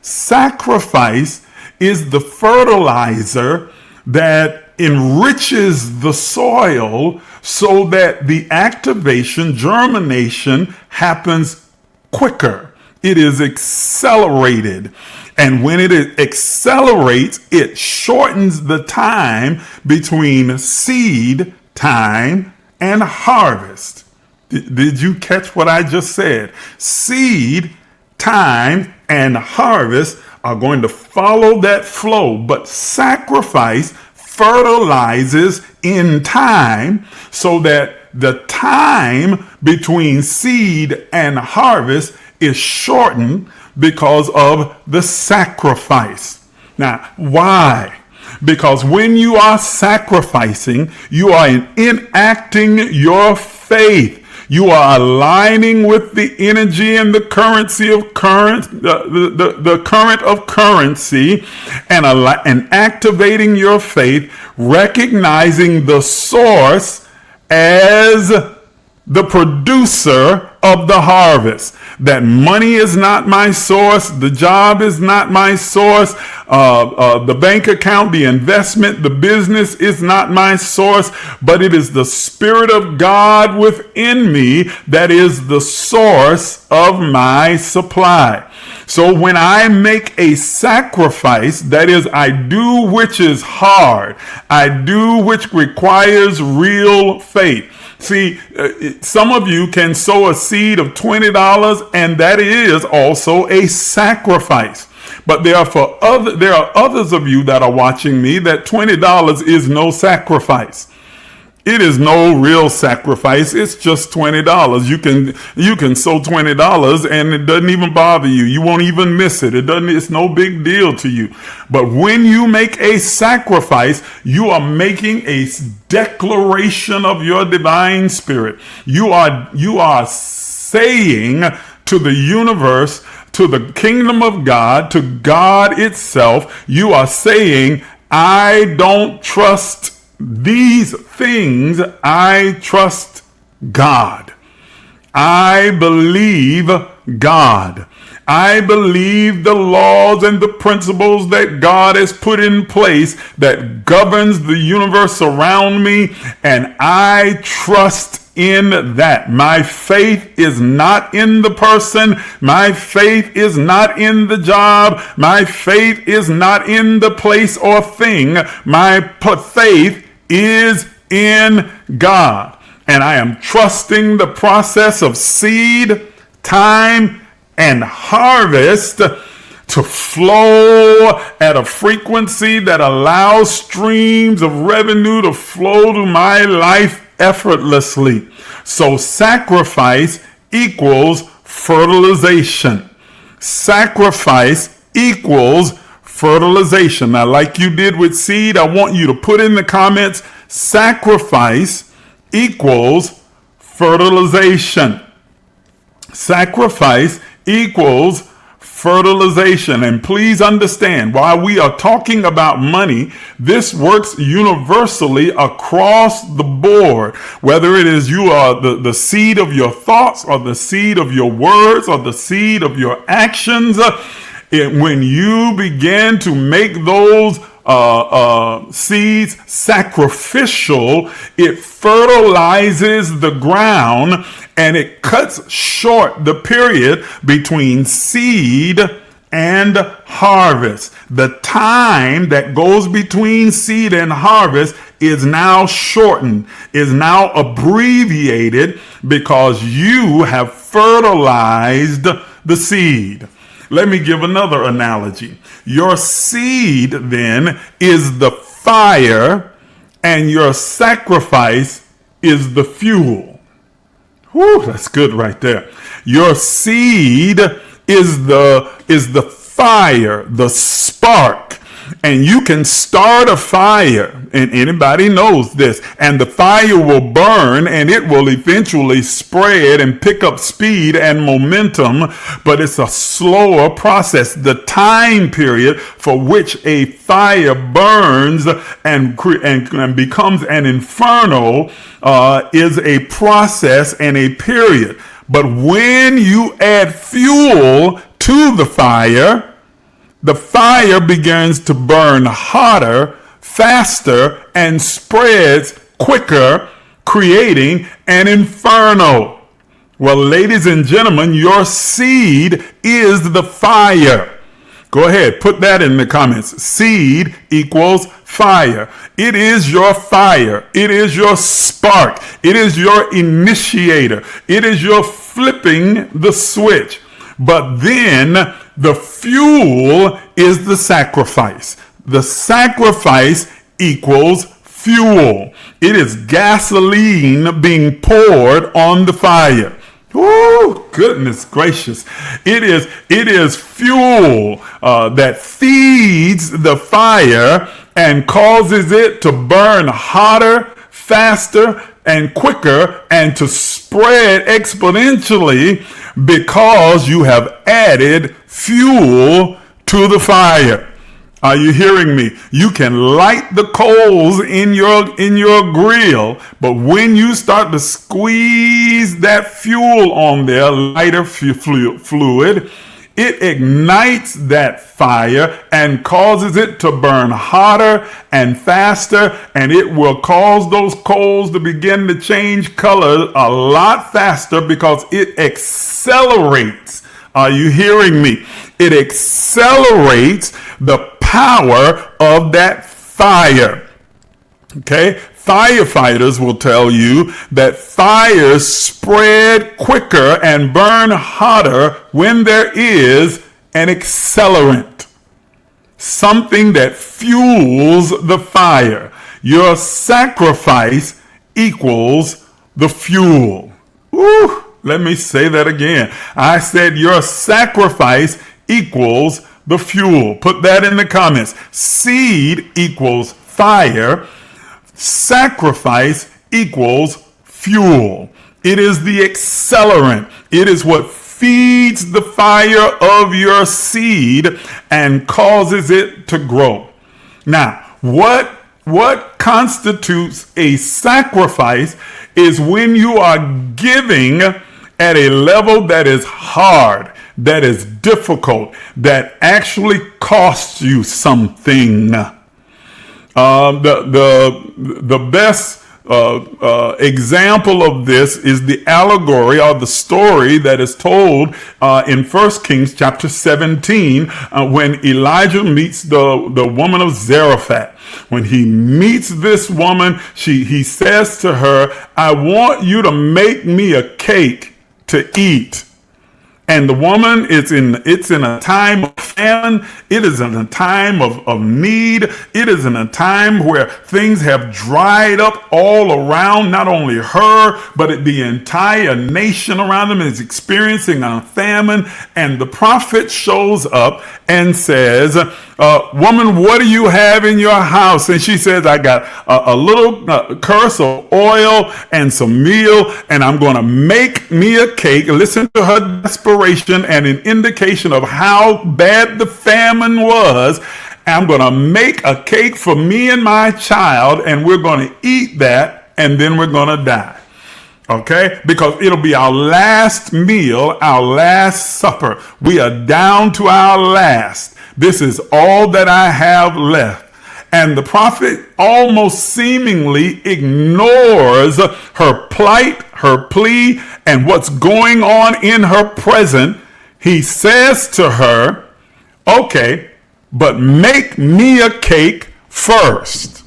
Speaker 3: Sacrifice is the fertilizer that enriches the soil so that the activation, germination happens quicker. It is accelerated. And when it accelerates, it shortens the time between seed time and harvest. Did you catch what I just said? Seed, time, and harvest are going to follow that flow, but sacrifice fertilizes in time so that the time between seed and harvest is shortened because of the sacrifice. Now, why? Because when you are sacrificing, you are enacting your faith. You are aligning with the energy and the currency of the current of currency, and activating your faith, recognizing the source as the producer of the harvest. That money is not my source. The job is not my source. The bank account, the investment, the business is not my source, but it is the Spirit of God within me that is the source of my supply. So when I make a sacrifice, that is, I do which is hard, I do which requires real faith. See, some of you can sow a seed of $20, and that is also a sacrifice. But there are others of you that are watching me that $20 is no sacrifice. It is no real sacrifice. It's just $20. You can sow $20 and it doesn't even bother you. You won't even miss it. It's no big deal to you. But when you make a sacrifice, you are making a declaration of your divine spirit. You are saying to the universe, to the kingdom of God, to God itself, you are saying, I don't trust these things, I trust God. I believe God. I believe the laws and the principles that God has put in place that governs the universe around me, and I trust in that. My faith is not in the person. My faith is not in the job. My faith is not in the place or thing. My faith is in God. And I am trusting the process of seed, time, and harvest to flow at a frequency that allows streams of revenue to flow to my life effortlessly. So sacrifice equals fertilization. Sacrifice equals fertilization. Now, like you did with seed, I want you to put in the comments, sacrifice equals fertilization. Sacrifice equals fertilization. And please understand, while we are talking about money, this works universally across the board. Whether it is you are the seed of your thoughts, or the seed of your words, or the seed of your actions, when you begin to make those seeds sacrificial, it fertilizes the ground and it cuts short the period between seed and harvest. The time that goes between seed and harvest is now shortened, is now abbreviated, because you have fertilized the seed. Let me give another analogy. Your seed then is the fire, and your sacrifice is the fuel. Whew, that's good right there. Your seed is the fire, the spark. And you can start a fire, and anybody knows this, and the fire will burn and it will eventually spread and pick up speed and momentum, but it's a slower process. The time period for which a fire burns and becomes an inferno is a process and a period. But when you add fuel to the fire begins to burn hotter, faster, and spreads quicker, creating an inferno. Well, ladies and gentlemen, your seed is the fire. Go ahead, put that in the comments. Seed equals fire. It is your fire. It is your spark. It is your initiator. It is your flipping the switch. But then the fuel is the sacrifice. The sacrifice equals fuel. It is gasoline being poured on the fire. Oh, goodness gracious. It is fuel that feeds the fire and causes it to burn hotter, faster, and quicker, and to spread exponentially, because you have added fuel to the fire. Are you hearing me? You can light the coals in your grill, but when you start to squeeze that fuel on there, lighter fluid, it ignites that fire and causes it to burn hotter and faster, and it will cause those coals to begin to change color a lot faster because it accelerates. Are you hearing me? It accelerates the power of that fire. Okay? Firefighters will tell you that fires spread quicker and burn hotter when there is an accelerant, something that fuels the fire. Your sacrifice equals the fuel. Ooh, let me say that again. I said your sacrifice equals the fuel. Put that in the comments. Seed equals fire. Sacrifice equals fuel. It is the accelerant. It is what feeds the fire of your seed and causes it to grow. Now, what constitutes a sacrifice is when you are giving at a level that is hard, that is difficult, that actually costs you something. The best example of this is the allegory or the story that is told in 1 Kings chapter 17 when Elijah meets the woman of Zarephath. When he meets this woman, he says to her, I want you to make me a cake to eat. And the woman, it's in a time of famine. It is in a time of need. It is in a time where things have dried up all around, not only her, but the entire nation around them is experiencing a famine. And the prophet shows up and says, woman, what do you have in your house? And she says, I got a little curse of oil and some meal, and I'm going to make me a cake. Listen to her desperation and an indication of how bad the famine was. I'm going to make a cake for me and my child, and we're going to eat that, and then we're going to die. Okay? Because it'll be our last meal, our last supper. We are down to our last. This is all that I have left. And the prophet almost seemingly ignores her plight, her plea, and what's going on in her present. He says to her, okay, but make me a cake first.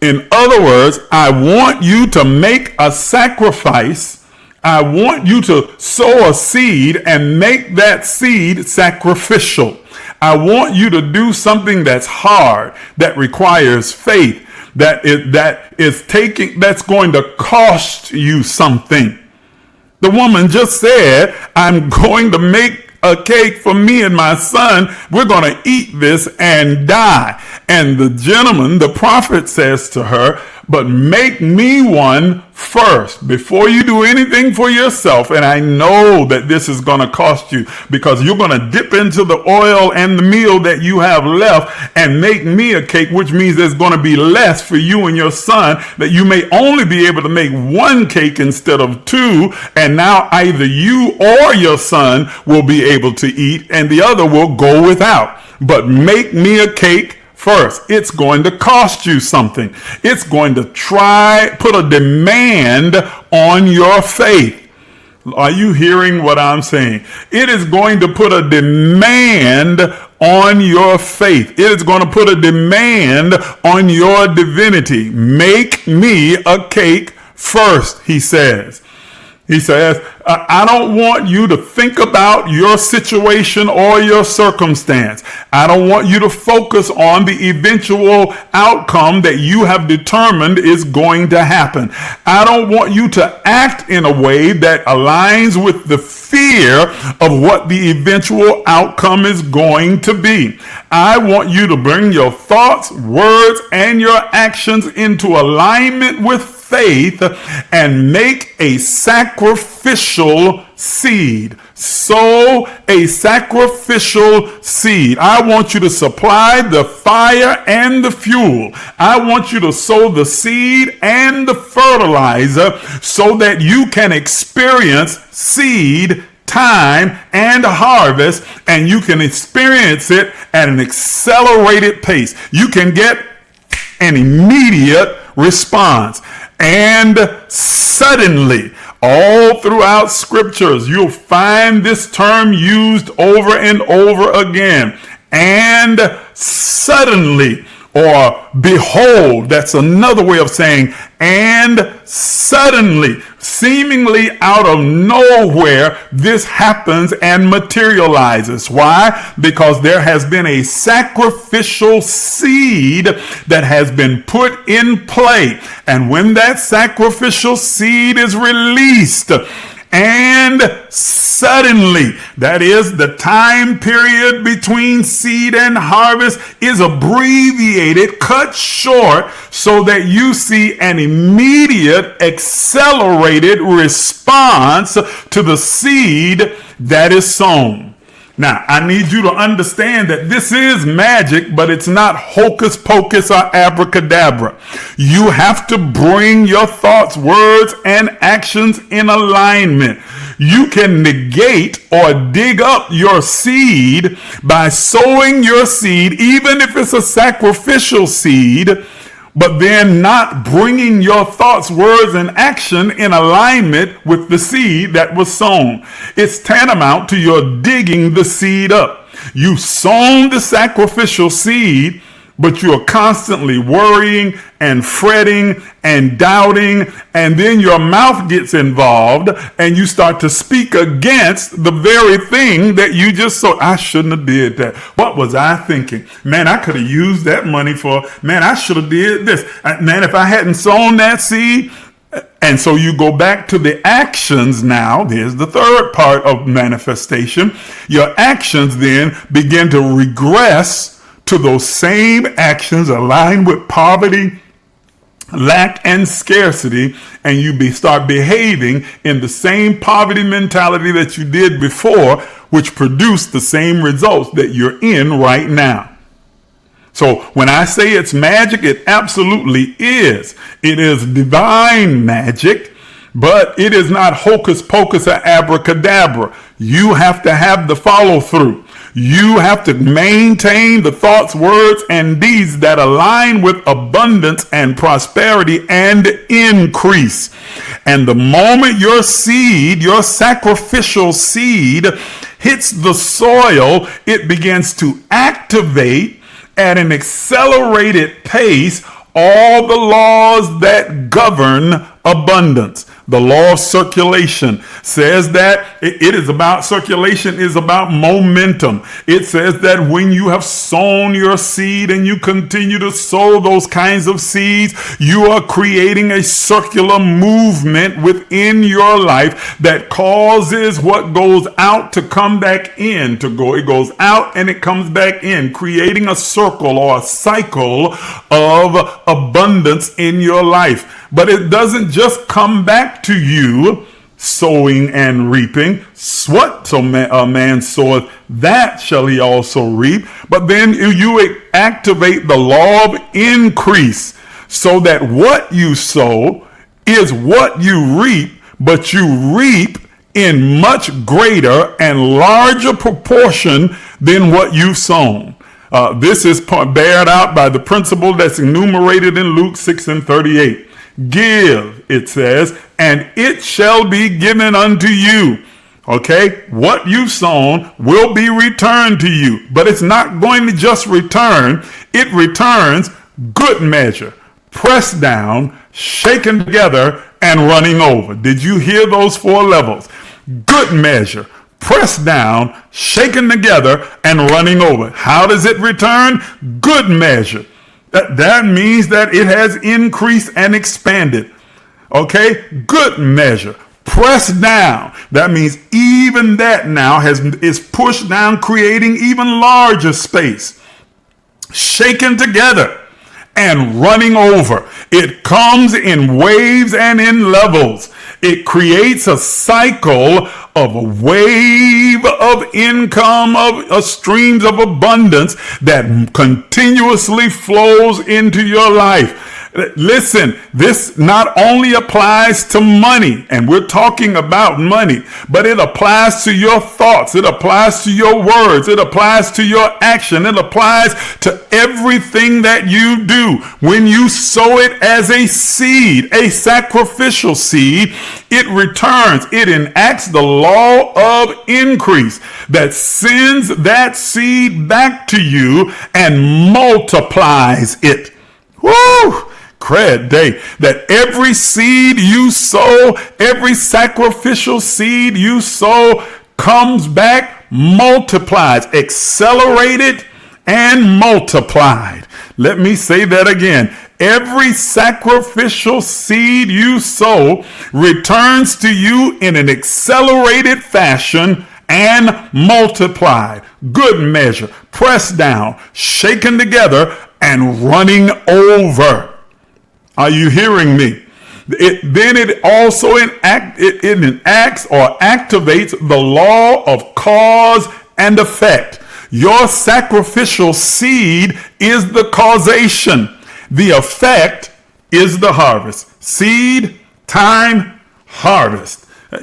Speaker 3: In other words, I want you to make a sacrifice. I want you to sow a seed and make that seed sacrificial. I want you to do something that's hard, that requires faith, that's going to cost you something. The woman just said, I'm going to make a cake for me and my son. We're going to eat this and die. And the gentleman, the prophet, says to her, but make me one first before you do anything for yourself. And I know that this is going to cost you because you're going to dip into the oil and the meal that you have left and make me a cake, which means there's going to be less for you and your son, that you may only be able to make one cake instead of two. And now either you or your son will be able to eat and the other will go without. But make me a cake first. It's going to cost you something. It's going to put a demand on your faith. Are you hearing what I'm saying? It is going to put a demand on your faith. It is going to put a demand on your divinity. Make me a cake first, he says. He says, I don't want you to think about your situation or your circumstance. I don't want you to focus on the eventual outcome that you have determined is going to happen. I don't want you to act in a way that aligns with the fear of what the eventual outcome is going to be. I want you to bring your thoughts, words, and your actions into alignment with faith and make a sacrificial seed. Sow a sacrificial seed. I want you to supply the fire and the fuel. I want you to sow the seed and the fertilizer so that you can experience seed, time, and harvest, and you can experience it at an accelerated pace. You can get an immediate response. And suddenly, all throughout scriptures, you'll find this term used over and over again. And suddenly, or behold, that's another way of saying, and suddenly. suddenly, seemingly out of nowhere, this happens and materializes. Why? Because there has been a sacrificial seed that has been put in play. And when that sacrificial seed is released, and suddenly, that is the time period between seed and harvest, is abbreviated, cut short, so that you see an immediate accelerated response to the seed that is sown. Now, I need you to understand that this is magic, but it's not hocus pocus or abracadabra. You have to bring your thoughts, words, and actions in alignment. You can negate or dig up your seed by sowing your seed, even if it's a sacrificial seed, but then not bringing your thoughts, words, and action in alignment with the seed that was sown. It's tantamount to your digging the seed up. You sown the sacrificial seed, but you're constantly worrying and fretting and doubting, and then your mouth gets involved and you start to speak against the very thing that you just sowed. I shouldn't have did that. What was I thinking? Man, I could have used that money for, man, I should have did this. Man, if I hadn't sown that seed. And so you go back to the actions now. Here's the third part of manifestation. Your actions then begin to regress to those same actions aligned with poverty, lack, and scarcity, and you start behaving in the same poverty mentality that you did before, which produced the same results that you're in right now. So when I say it's magic, it absolutely is. It is divine magic, but it is not hocus pocus or abracadabra. You have to have the follow through. You have to maintain the thoughts, words, and deeds that align with abundance and prosperity and increase. And the moment your seed, your sacrificial seed, hits the soil, it begins to activate at an accelerated pace all the laws that govern abundance. The law of circulation says that it is about circulation is about momentum. It says that when you have sown your seed and you continue to sow those kinds of seeds, you are creating a circular movement within your life that causes what goes out to come back in, it goes out and it comes back in, creating a circle or a cycle of abundance in your life. But it doesn't just come back to you, sowing and reaping. What so a man soweth, that shall he also reap. But then you activate the law of increase, so that what you sow is what you reap, but you reap in much greater and larger proportion than what you've sown. This is bared out by the principle that's enumerated in Luke 6:38. Give, it says, and it shall be given unto you. Okay, what you've sown will be returned to you, but it's not going to just return. It returns good measure, pressed down, shaken together, and running over. Did you hear those four levels? Good measure, pressed down, shaken together, and running over. How does it return? Good measure. That means that it has increased and expanded. Okay? Good measure. Pressed down. That means even that now is pushed down, creating even larger space. Shaken together and running over. It comes in waves and in levels. It creates a cycle of a wave of income, of streams of abundance that continuously flows into your life. Listen, this not only applies to money, and we're talking about money, but it applies to your thoughts. It applies to your words. It applies to your action. It applies to everything that you do. When you sow it as a seed, a sacrificial seed, it returns. It enacts the law of increase that sends that seed back to you and multiplies it. Woo! Cred Day, that every seed you sow, every sacrificial seed you sow comes back multiplied, accelerated and multiplied. Let me say that again. Every sacrificial seed you sow returns to you in an accelerated fashion and multiplied. Good measure, pressed down, shaken together, and running over. Are you hearing me? It also enacts or activates the law of cause and effect. Your sacrificial seed is the causation. The effect is the harvest. Seed, time, harvest.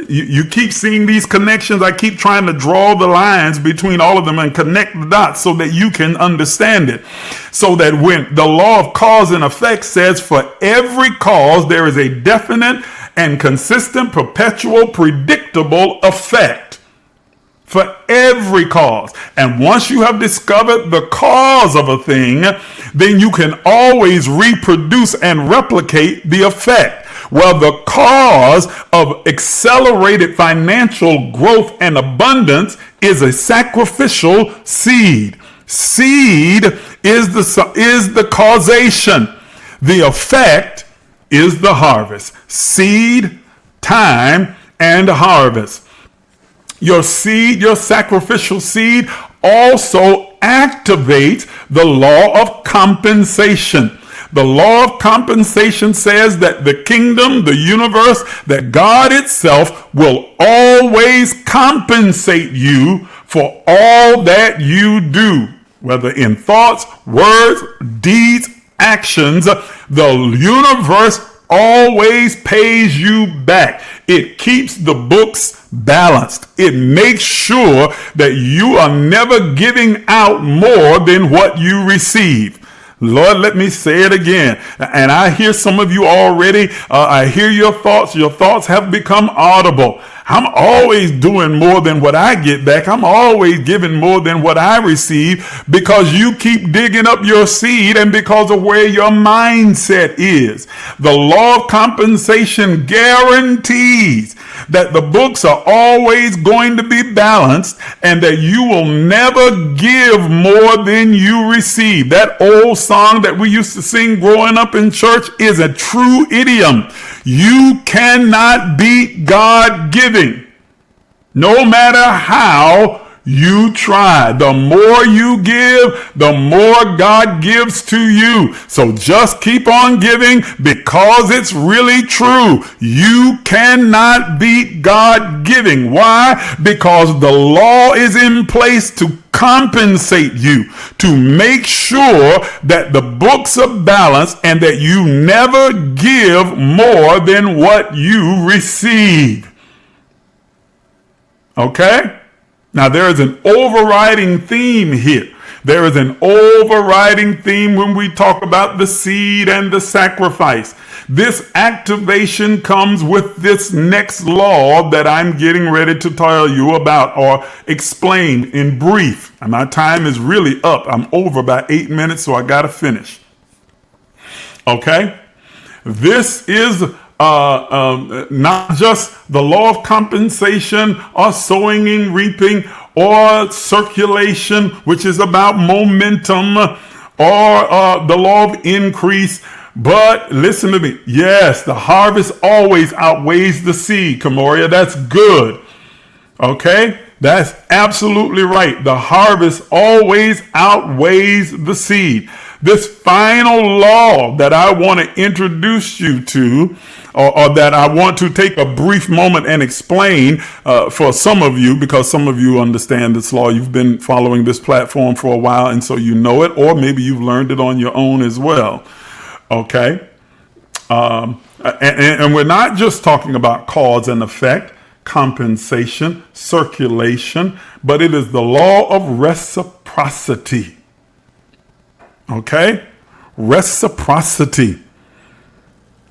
Speaker 3: You keep seeing these connections. I keep trying to draw the lines between all of them and connect the dots so that you can understand it. So that when the law of cause and effect says for every cause, there is a definite and consistent, perpetual, predictable effect. For every cause. And once you have discovered the cause of a thing, then you can always reproduce and replicate the effect. Well, the cause of accelerated financial growth and abundance is a sacrificial seed. Seed is the causation. The effect is the harvest. Seed, time, and harvest. Your seed, your sacrificial seed, also activates the law of compensation. The law of compensation says that the kingdom, the universe, that God itself will always compensate you for all that you do, whether in thoughts, words, deeds, actions. The universe always pays you back. It keeps the books balanced. It makes sure that you are never giving out more than what you receive. Lord, let me say it again. And I hear some of you already. I hear your thoughts. Your thoughts have become audible. I'm always doing more than what I get back. I'm always giving more than what I receive, because you keep digging up your seed and because of where your mindset is. The law of compensation guarantees that the books are always going to be balanced and that you will never give more than you receive. That old song that we used to sing growing up in church is a true idiom. You cannot beat God giving, no matter how you try. The more you give, the more God gives to you. So just keep on giving, because it's really true. You cannot beat God giving. Why? Because the law is in place to compensate you, to make sure that the books are balanced and that you never give more than what you receive. Okay? Now, there is an overriding theme here. There is an overriding theme when we talk about the seed and the sacrifice. This activation comes with this next law that I'm getting ready to tell you about or explain in brief. And my time is really up. I'm over by 8 minutes, so I got to finish. Okay? This is not just the law of compensation or sowing and reaping or circulation, which is about momentum, or the law of increase. But listen to me. Yes, the harvest always outweighs the seed, Camoria. That's good. Okay? That's absolutely right. The harvest always outweighs the seed. This final law that I want to introduce you to, or that I want to take a brief moment and explain for some of you, because some of you understand this law. You've been following this platform for a while, and so you know it, or maybe you've learned it on your own as well. Okay? And we're not just talking about cause and effect, compensation, circulation, but it is the law of reciprocity. Okay? Reciprocity.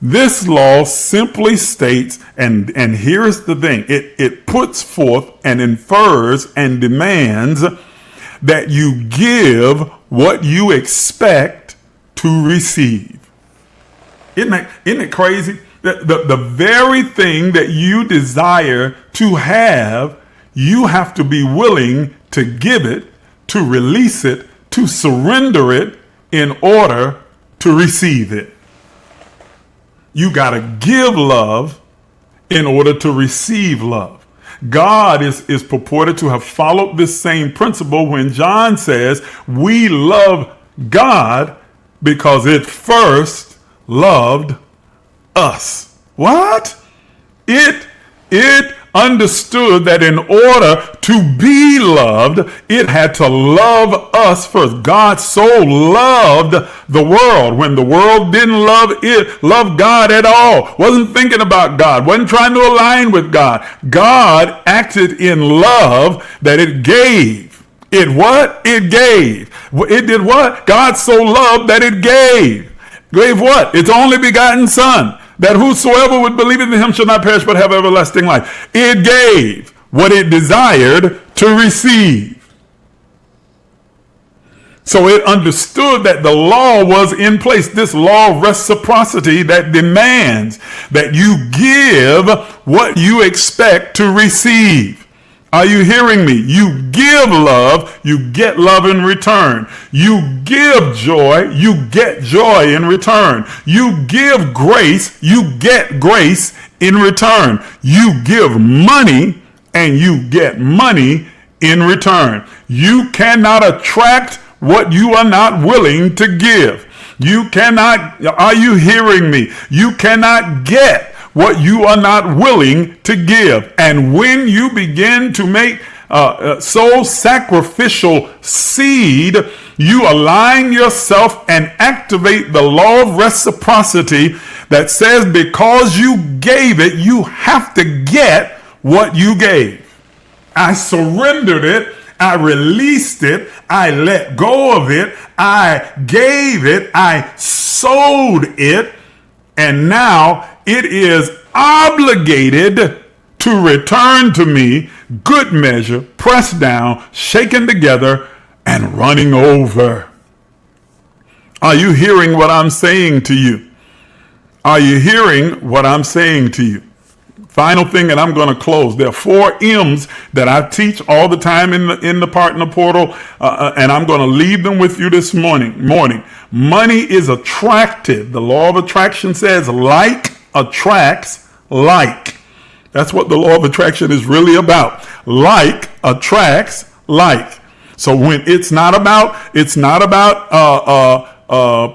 Speaker 3: This law simply states, and here's the thing, it puts forth and infers and demands that you give what you expect to receive. Isn't it crazy? The very thing that you desire to have, you have to be willing to give it, to release it, to surrender it in order to receive it. You got to give love in order to receive love. God is purported to have followed this same principle when John says we love God because it first loved us. What? It understood that in order to be loved, it had to love us first. God so loved the world when the world didn't love God at all. Wasn't thinking about God, wasn't trying to align with God. God acted in love that it gave. It what? It gave. It did what? God so loved that it gave. Gave what? Its only begotten Son, that whosoever would believe in him shall not perish but have everlasting life. It gave what it desired to receive. So it understood that the law was in place, this law of reciprocity that demands that you give what you expect to receive. Are you hearing me? You give love, you get love in return. You give joy, you get joy in return. You give grace, you get grace in return. You give money and you get money in return. You cannot attract what you are not willing to give. You cannot, are you hearing me? You cannot get what you are not willing to give. And when you begin to make sow sacrificial seed, you align yourself and activate the law of reciprocity that says because you gave it, you have to get what you gave. I surrendered it. I released it. I let go of it. I gave it. I sowed it. And now it is obligated to return to me, good measure, pressed down, shaken together, and running over. Are you hearing what I'm saying to you? Are you hearing what I'm saying to you? Final thing, and I'm going to close. There are 4 M's that I teach all the time in the partner portal, and I'm going to leave them with you this morning. Money is attracted. The law of attraction says like attracts like. That's what the law of attraction is really about. Like attracts like. So when it's not about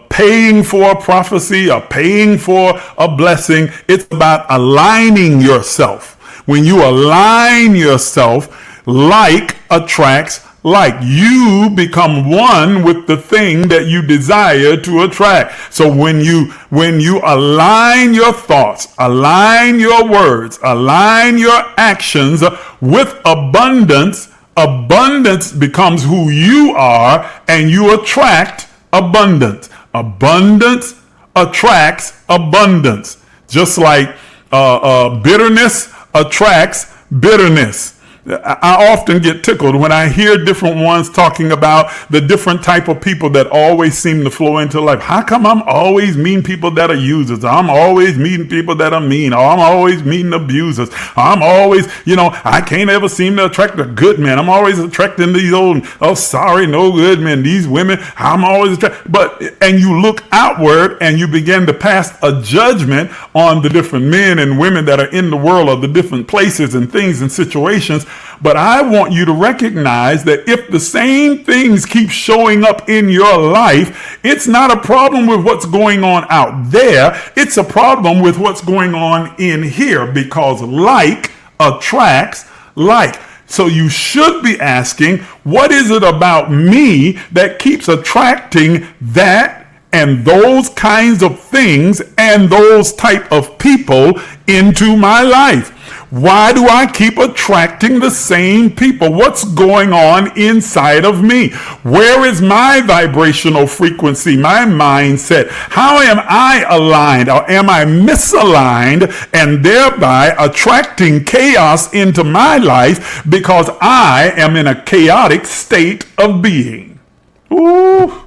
Speaker 3: paying for a prophecy or paying for a blessing. It's about aligning yourself. When you align yourself, like attracts like. You become one with the thing that you desire to attract. So when you align your thoughts, align your words, align your actions with abundance, abundance becomes who you are, and you attract abundance. Abundance attracts abundance. Just like bitterness attracts bitterness. I often get tickled when I hear different ones talking about the different type of people that always seem to flow into life. How come I'm always meeting people that are users? I'm always meeting people that are mean. Or I'm always meeting abusers. I'm always, I can't ever seem to attract a good man. I'm always attracting these old, sorry, no good men. These women, I'm always attracting. And you look outward and you begin to pass a judgment on the different men and women that are in the world, or the different places and things and situations. But I want you to recognize that if the same things keep showing up in your life, it's not a problem with what's going on out there. It's a problem with what's going on in here, because like attracts like. So you should be asking, what is it about me that keeps attracting that and those kinds of things and those type of people into my life? Why do I keep attracting the same people? What's going on inside of me? Where is my vibrational frequency, my mindset? How am I aligned, or am I misaligned, and thereby attracting chaos into my life because I am in a chaotic state of being? Ooh.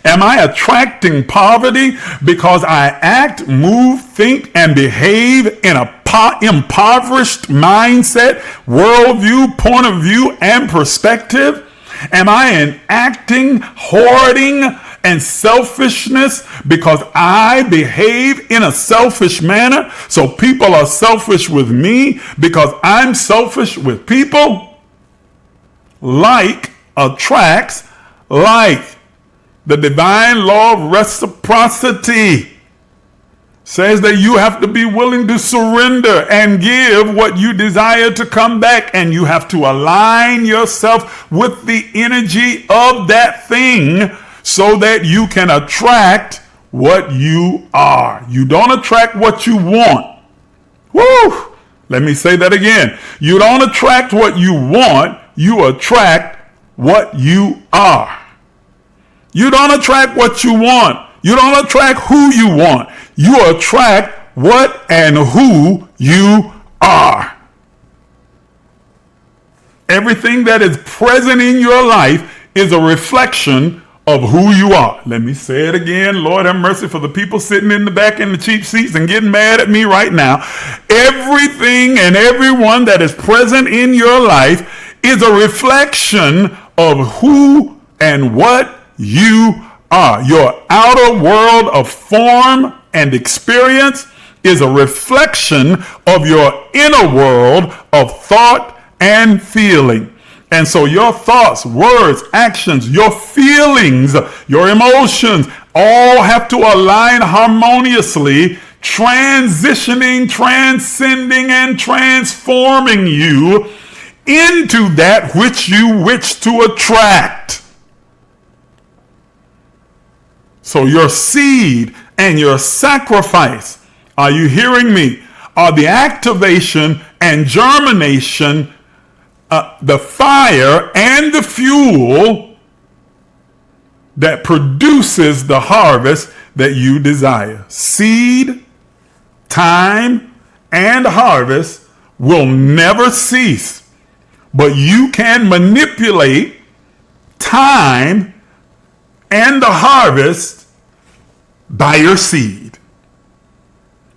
Speaker 3: Am I attracting poverty because I act, move, think, and behave in a impoverished mindset, worldview, point of view, and perspective? Am I enacting hoarding and selfishness because I behave in a selfish manner? So people are selfish with me because I'm selfish with people? Like attracts like. The divine law of reciprocity says that you have to be willing to surrender and give what you desire to come back, and you have to align yourself with the energy of that thing so that you can attract what you are. You don't attract what you want. Woo! Let me say that again. You don't attract what you want, you attract what you are. You don't attract what you want. You don't attract who you want. You attract what and who you are. Everything that is present in your life is a reflection of who you are. Let me say it again. Lord have mercy for the people sitting in the back in the cheap seats and getting mad at me right now. Everything and everyone that is present in your life is a reflection of who and what you are. Your outer world of form and experience is a reflection of your inner world of thought and feeling. And so your thoughts, words, actions, your feelings, your emotions all have to align harmoniously, transitioning, transcending, and transforming you into that which you wish to attract. So your seed and your sacrifice, are you hearing me, are the activation and germination, the fire and the fuel that produces the harvest that you desire. Seed, time, and harvest will never cease, but you can manipulate time and the harvest by your seed.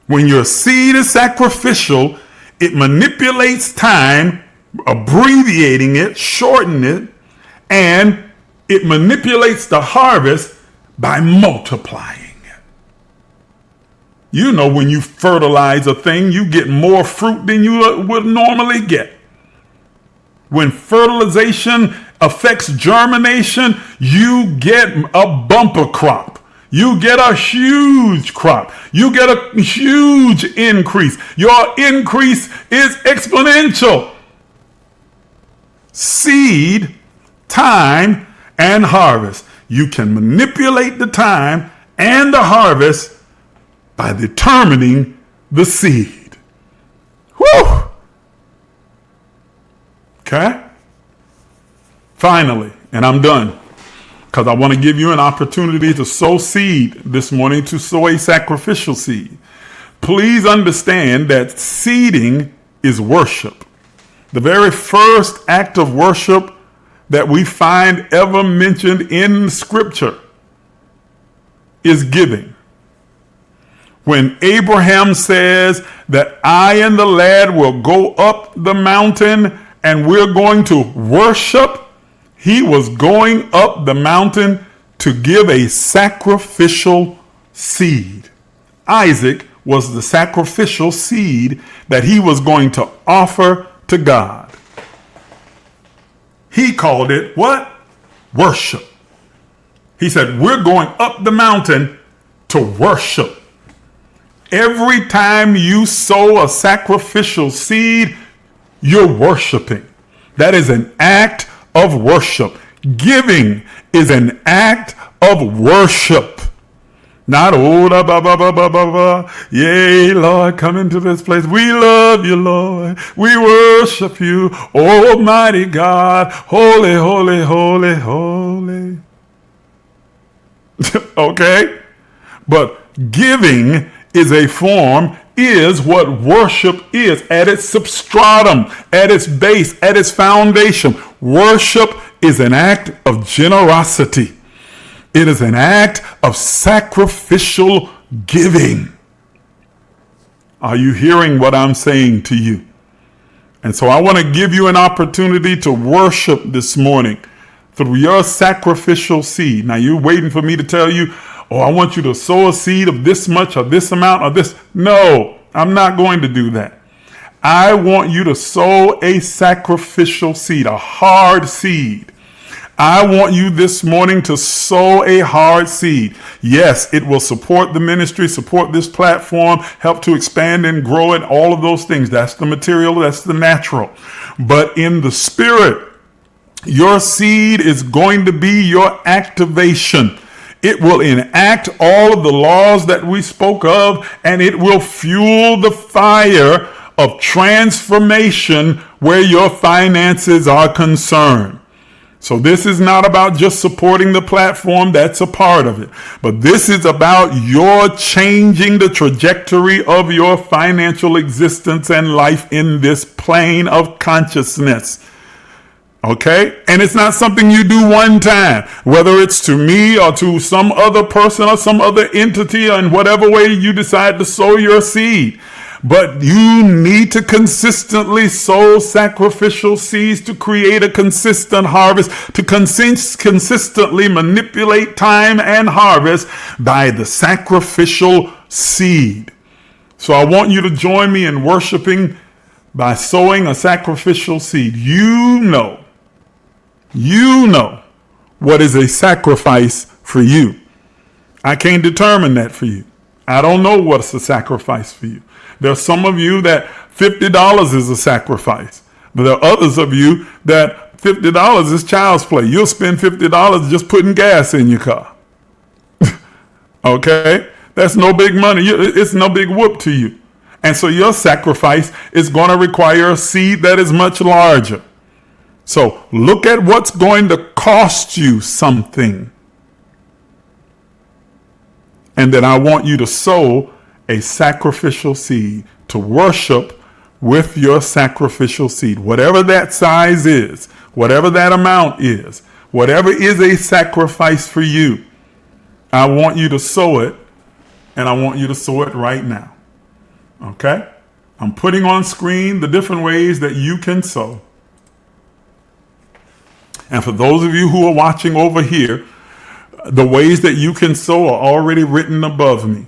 Speaker 3: When your seed is sacrificial, it manipulates time, abbreviating it, shortening it, and it manipulates the harvest by multiplying it. You know, when you fertilize a thing, you get more fruit than you would normally get. When fertilization affects germination, you get a bumper crop. You get a huge crop. You get a huge increase. Your increase is exponential. Seed, time, and harvest. You can manipulate the time and the harvest by determining the seed. Whew! Okay? Finally, and I'm done, because I want to give you an opportunity to sow seed this morning, to sow a sacrificial seed. Please understand that seeding is worship. The very first act of worship that we find ever mentioned in Scripture is giving. When Abraham says that I and the lad will go up the mountain and we're going to worship, he was going up the mountain to give a sacrificial seed. Isaac was the sacrificial seed that he was going to offer to God. He called it what? Worship. He said, we're going up the mountain to worship. Every time you sow a sacrificial seed, you're worshiping. That is an act of worship. Giving is an act of worship. Not yay, Lord, come into this place. We love you, Lord. We worship you, Almighty God. Holy, holy, holy, holy. Okay? But giving is a form, is what worship is at its substratum, at its base, at its foundation. Worship is an act of generosity. It is an act of sacrificial giving. Are you hearing what I'm saying to you? And so I want to give you an opportunity to worship this morning through your sacrificial seed. Now you're waiting for me to tell you, oh, I want you to sow a seed of this much or this amount or this. No, I'm not going to do that. I want you to sow a sacrificial seed, a hard seed. I want you this morning to sow a hard seed. Yes, it will support the ministry, support this platform, help to expand and grow it, all of those things. That's the material, that's the natural. But in the spirit, your seed is going to be your activation. It will enact all of the laws that we spoke of, and it will fuel the fire of transformation where your finances are concerned. So this is not about just supporting the platform, that's a part of it. But this is about your changing the trajectory of your financial existence and life in this plane of consciousness. Okay? And it's not something you do one time, whether it's to me or to some other person or some other entity, or in whatever way you decide to sow your seed. But you need to consistently sow sacrificial seeds to create a consistent harvest, to consistently manipulate time and harvest by the sacrificial seed. So I want you to join me in worshiping by sowing a sacrificial seed. You know what is a sacrifice for you. I can't determine that for you. I don't know what's a sacrifice for you. There are some of you that $50 is a sacrifice. But there are others of you that $50 is child's play. You'll spend $50 just putting gas in your car. Okay? That's no big money. It's no big whoop to you. And so your sacrifice is going to require a seed that is much larger. So look at what's going to cost you something. And then I want you to sow a sacrificial seed, to worship with your sacrificial seed. Whatever that size is, whatever that amount is, whatever is a sacrifice for you, I want you to sow it, and I want you to sow it right now. Okay? I'm putting on screen the different ways that you can sow. And for those of you who are watching over here, the ways that you can sow are already written above me.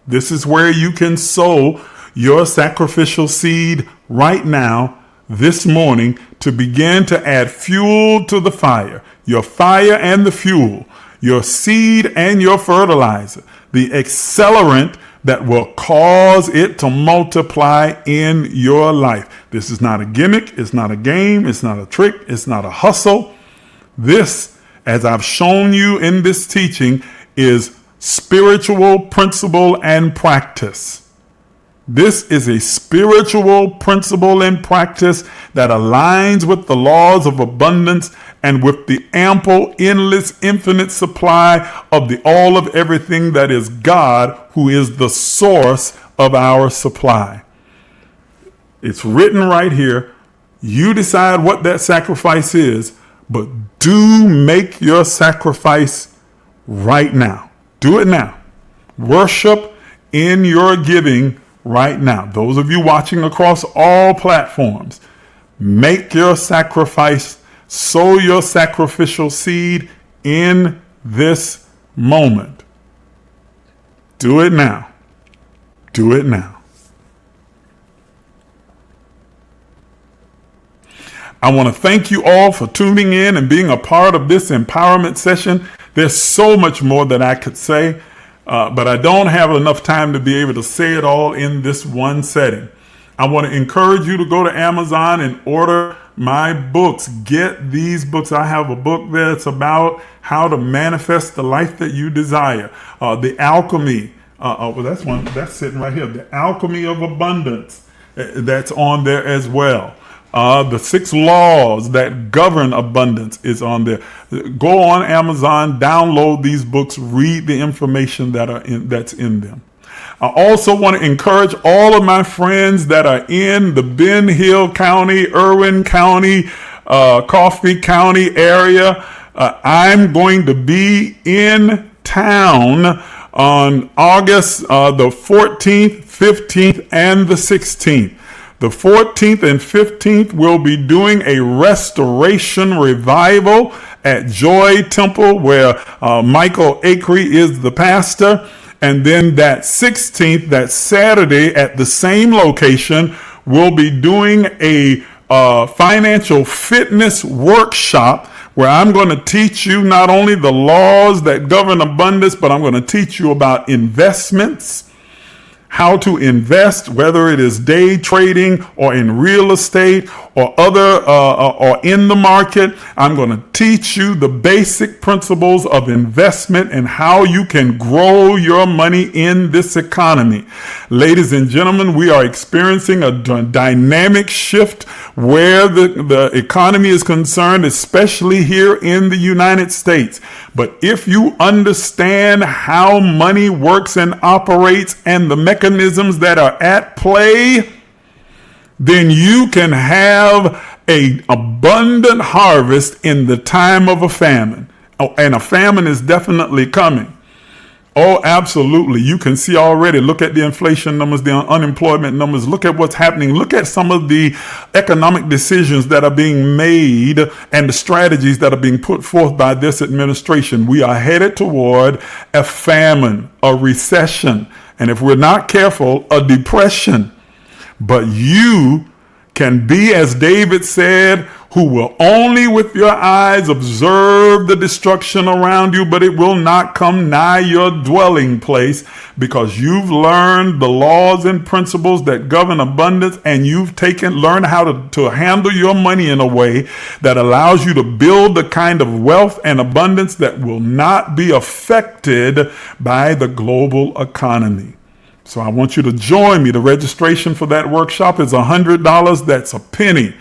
Speaker 3: This is where you can sow your sacrificial seed right now, this morning, to begin to add fuel to the fire. Your fire and the fuel, your seed and your fertilizer, the accelerant that will cause it to multiply in your life. This is not a gimmick. It's not a game. It's not a trick. It's not a hustle. This, as I've shown you in this teaching, is spiritual principle and practice. This is a spiritual principle and practice that aligns with the laws of abundance and with the ample, endless, infinite supply of the all of everything that is God, who is the source of our supply. It's written right here. You decide what that sacrifice is, but do make your sacrifice right now. Do it now. Worship in your giving right now. Those of you watching across all platforms, make your sacrifice, sow your sacrificial seed in this moment. Do it now. Do it now. I want to thank you all for tuning in and being a part of this empowerment session. There's so much more that I could say, but I don't have enough time to be able to say it all in this one setting. I want to encourage you to go to Amazon and order my books. Get these books. I have a book that's about how to manifest the life that you desire. The Alchemy. Well, that's one that's sitting right here. The Alchemy of Abundance. That's on there as well. The 6 laws that govern abundance is on there. Go on Amazon, download these books, read the information that's in them. I also want to encourage all of my friends that are in the Ben Hill County, Irwin County, Coffee County area. I'm going to be in town on August the 14th, 15th, and the 16th. The 14th and 15th, we'll be doing a restoration revival at Joy Temple, where Michael Acree is the pastor. And then that 16th, that Saturday, at the same location, we'll be doing a financial fitness workshop where I'm going to teach you not only the laws that govern abundance, but I'm going to teach you about investments, how to invest, whether it is day trading or in real estate or other or in the market. I'm going to teach you the basic principles of investment and how you can grow your money in this economy. Ladies and gentlemen, we are experiencing a dynamic shift where the economy is concerned, especially here in the United States. But if you understand how money works and operates and the mechanisms that are at play, then you can have an abundant harvest in the time of a famine. Oh, and a famine is definitely coming. Oh, absolutely. You can see already. Look at the inflation numbers, the unemployment numbers. Look at what's happening. Look at some of the economic decisions that are being made and the strategies that are being put forth by this administration. We are headed toward a famine, a recession, and if we're not careful, a depression. But you can be, as David said, who will only with your eyes observe the destruction around you, but it will not come nigh your dwelling place, because you've learned the laws and principles that govern abundance, and you've learned how to handle your money in a way that allows you to build the kind of wealth and abundance that will not be affected by the global economy. So I want you to join me. The registration for that workshop is $100. That's a penny.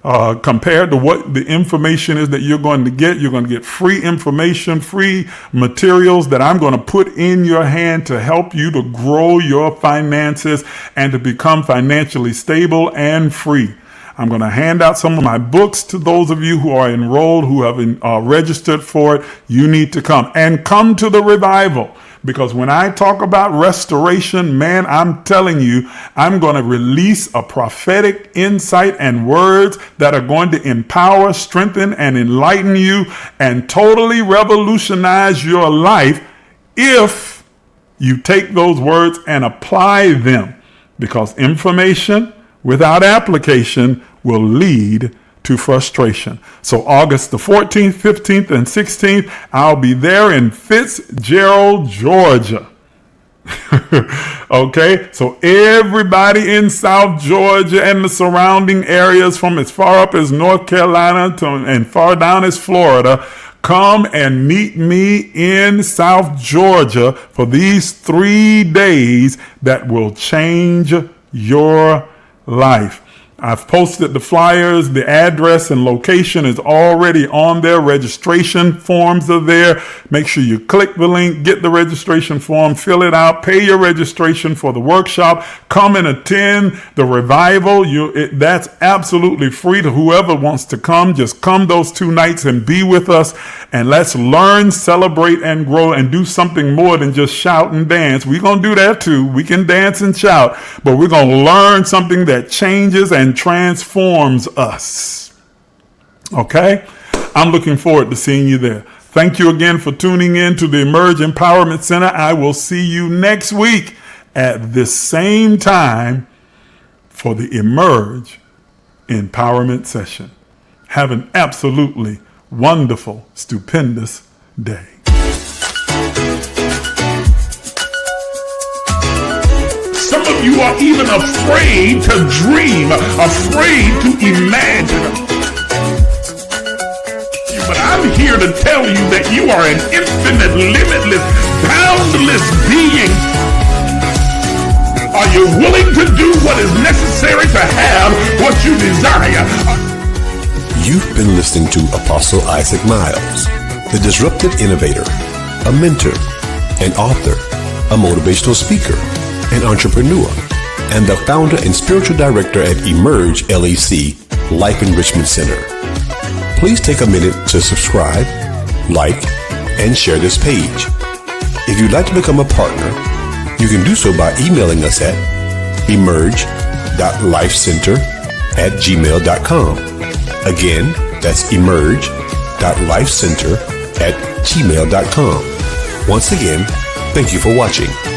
Speaker 3: Compared to what the information is that you're going to get. You're going to get free information, free materials that I'm going to put in your hand to help you to grow your finances and to become financially stable and free. I'm going to hand out some of my books to those of you who are enrolled, who have registered for it. You need to come to the revival. Because when I talk about restoration, man, I'm telling you, I'm going to release a prophetic insight and words that are going to empower, strengthen, and enlighten you and totally revolutionize your life if you take those words and apply them. Because information without application will lead to frustration. So August the 14th, 15th, and 16th, I'll be there in Fitzgerald, Georgia. Okay, so everybody in South Georgia and the surrounding areas, from as far up as North Carolina and far down as Florida, come and meet me in South Georgia for these 3 days that will change your life. I've posted the flyers. The address and location is already on there. Registration forms are there. Make sure you click the link, get the registration form, fill it out, pay your registration for the workshop, come and attend the revival. That's absolutely free to whoever wants to come. Just come those 2 nights and be with us, and let's learn, celebrate, and grow, and do something more than just shout and dance. We're going to do that too. We can dance and shout, but we're going to learn something that changes and transforms us. Okay? I'm looking forward to seeing you there. Thank you again for tuning in to the Emerge Empowerment Center. I will see you next week at this same time for the Emerge Empowerment Session. Have an absolutely wonderful, stupendous day.
Speaker 1: Some of you are even afraid to dream, afraid to imagine. But I'm here to tell you that you are an infinite, limitless, boundless being. Are you willing to do what is necessary to have what you desire?
Speaker 2: You've been listening to Apostle Isaac Miles, the disruptive innovator, a mentor, an author, a motivational speaker, an entrepreneur, and the founder and spiritual director at emergelec Life Enrichment Center. Please take a minute to subscribe, like, and share this page. If you'd like to become a partner, you can do so by emailing us at emerge.lifecenter@gmail.com. Again, that's emerge.lifecenter@gmail.com. Once again, thank you for watching.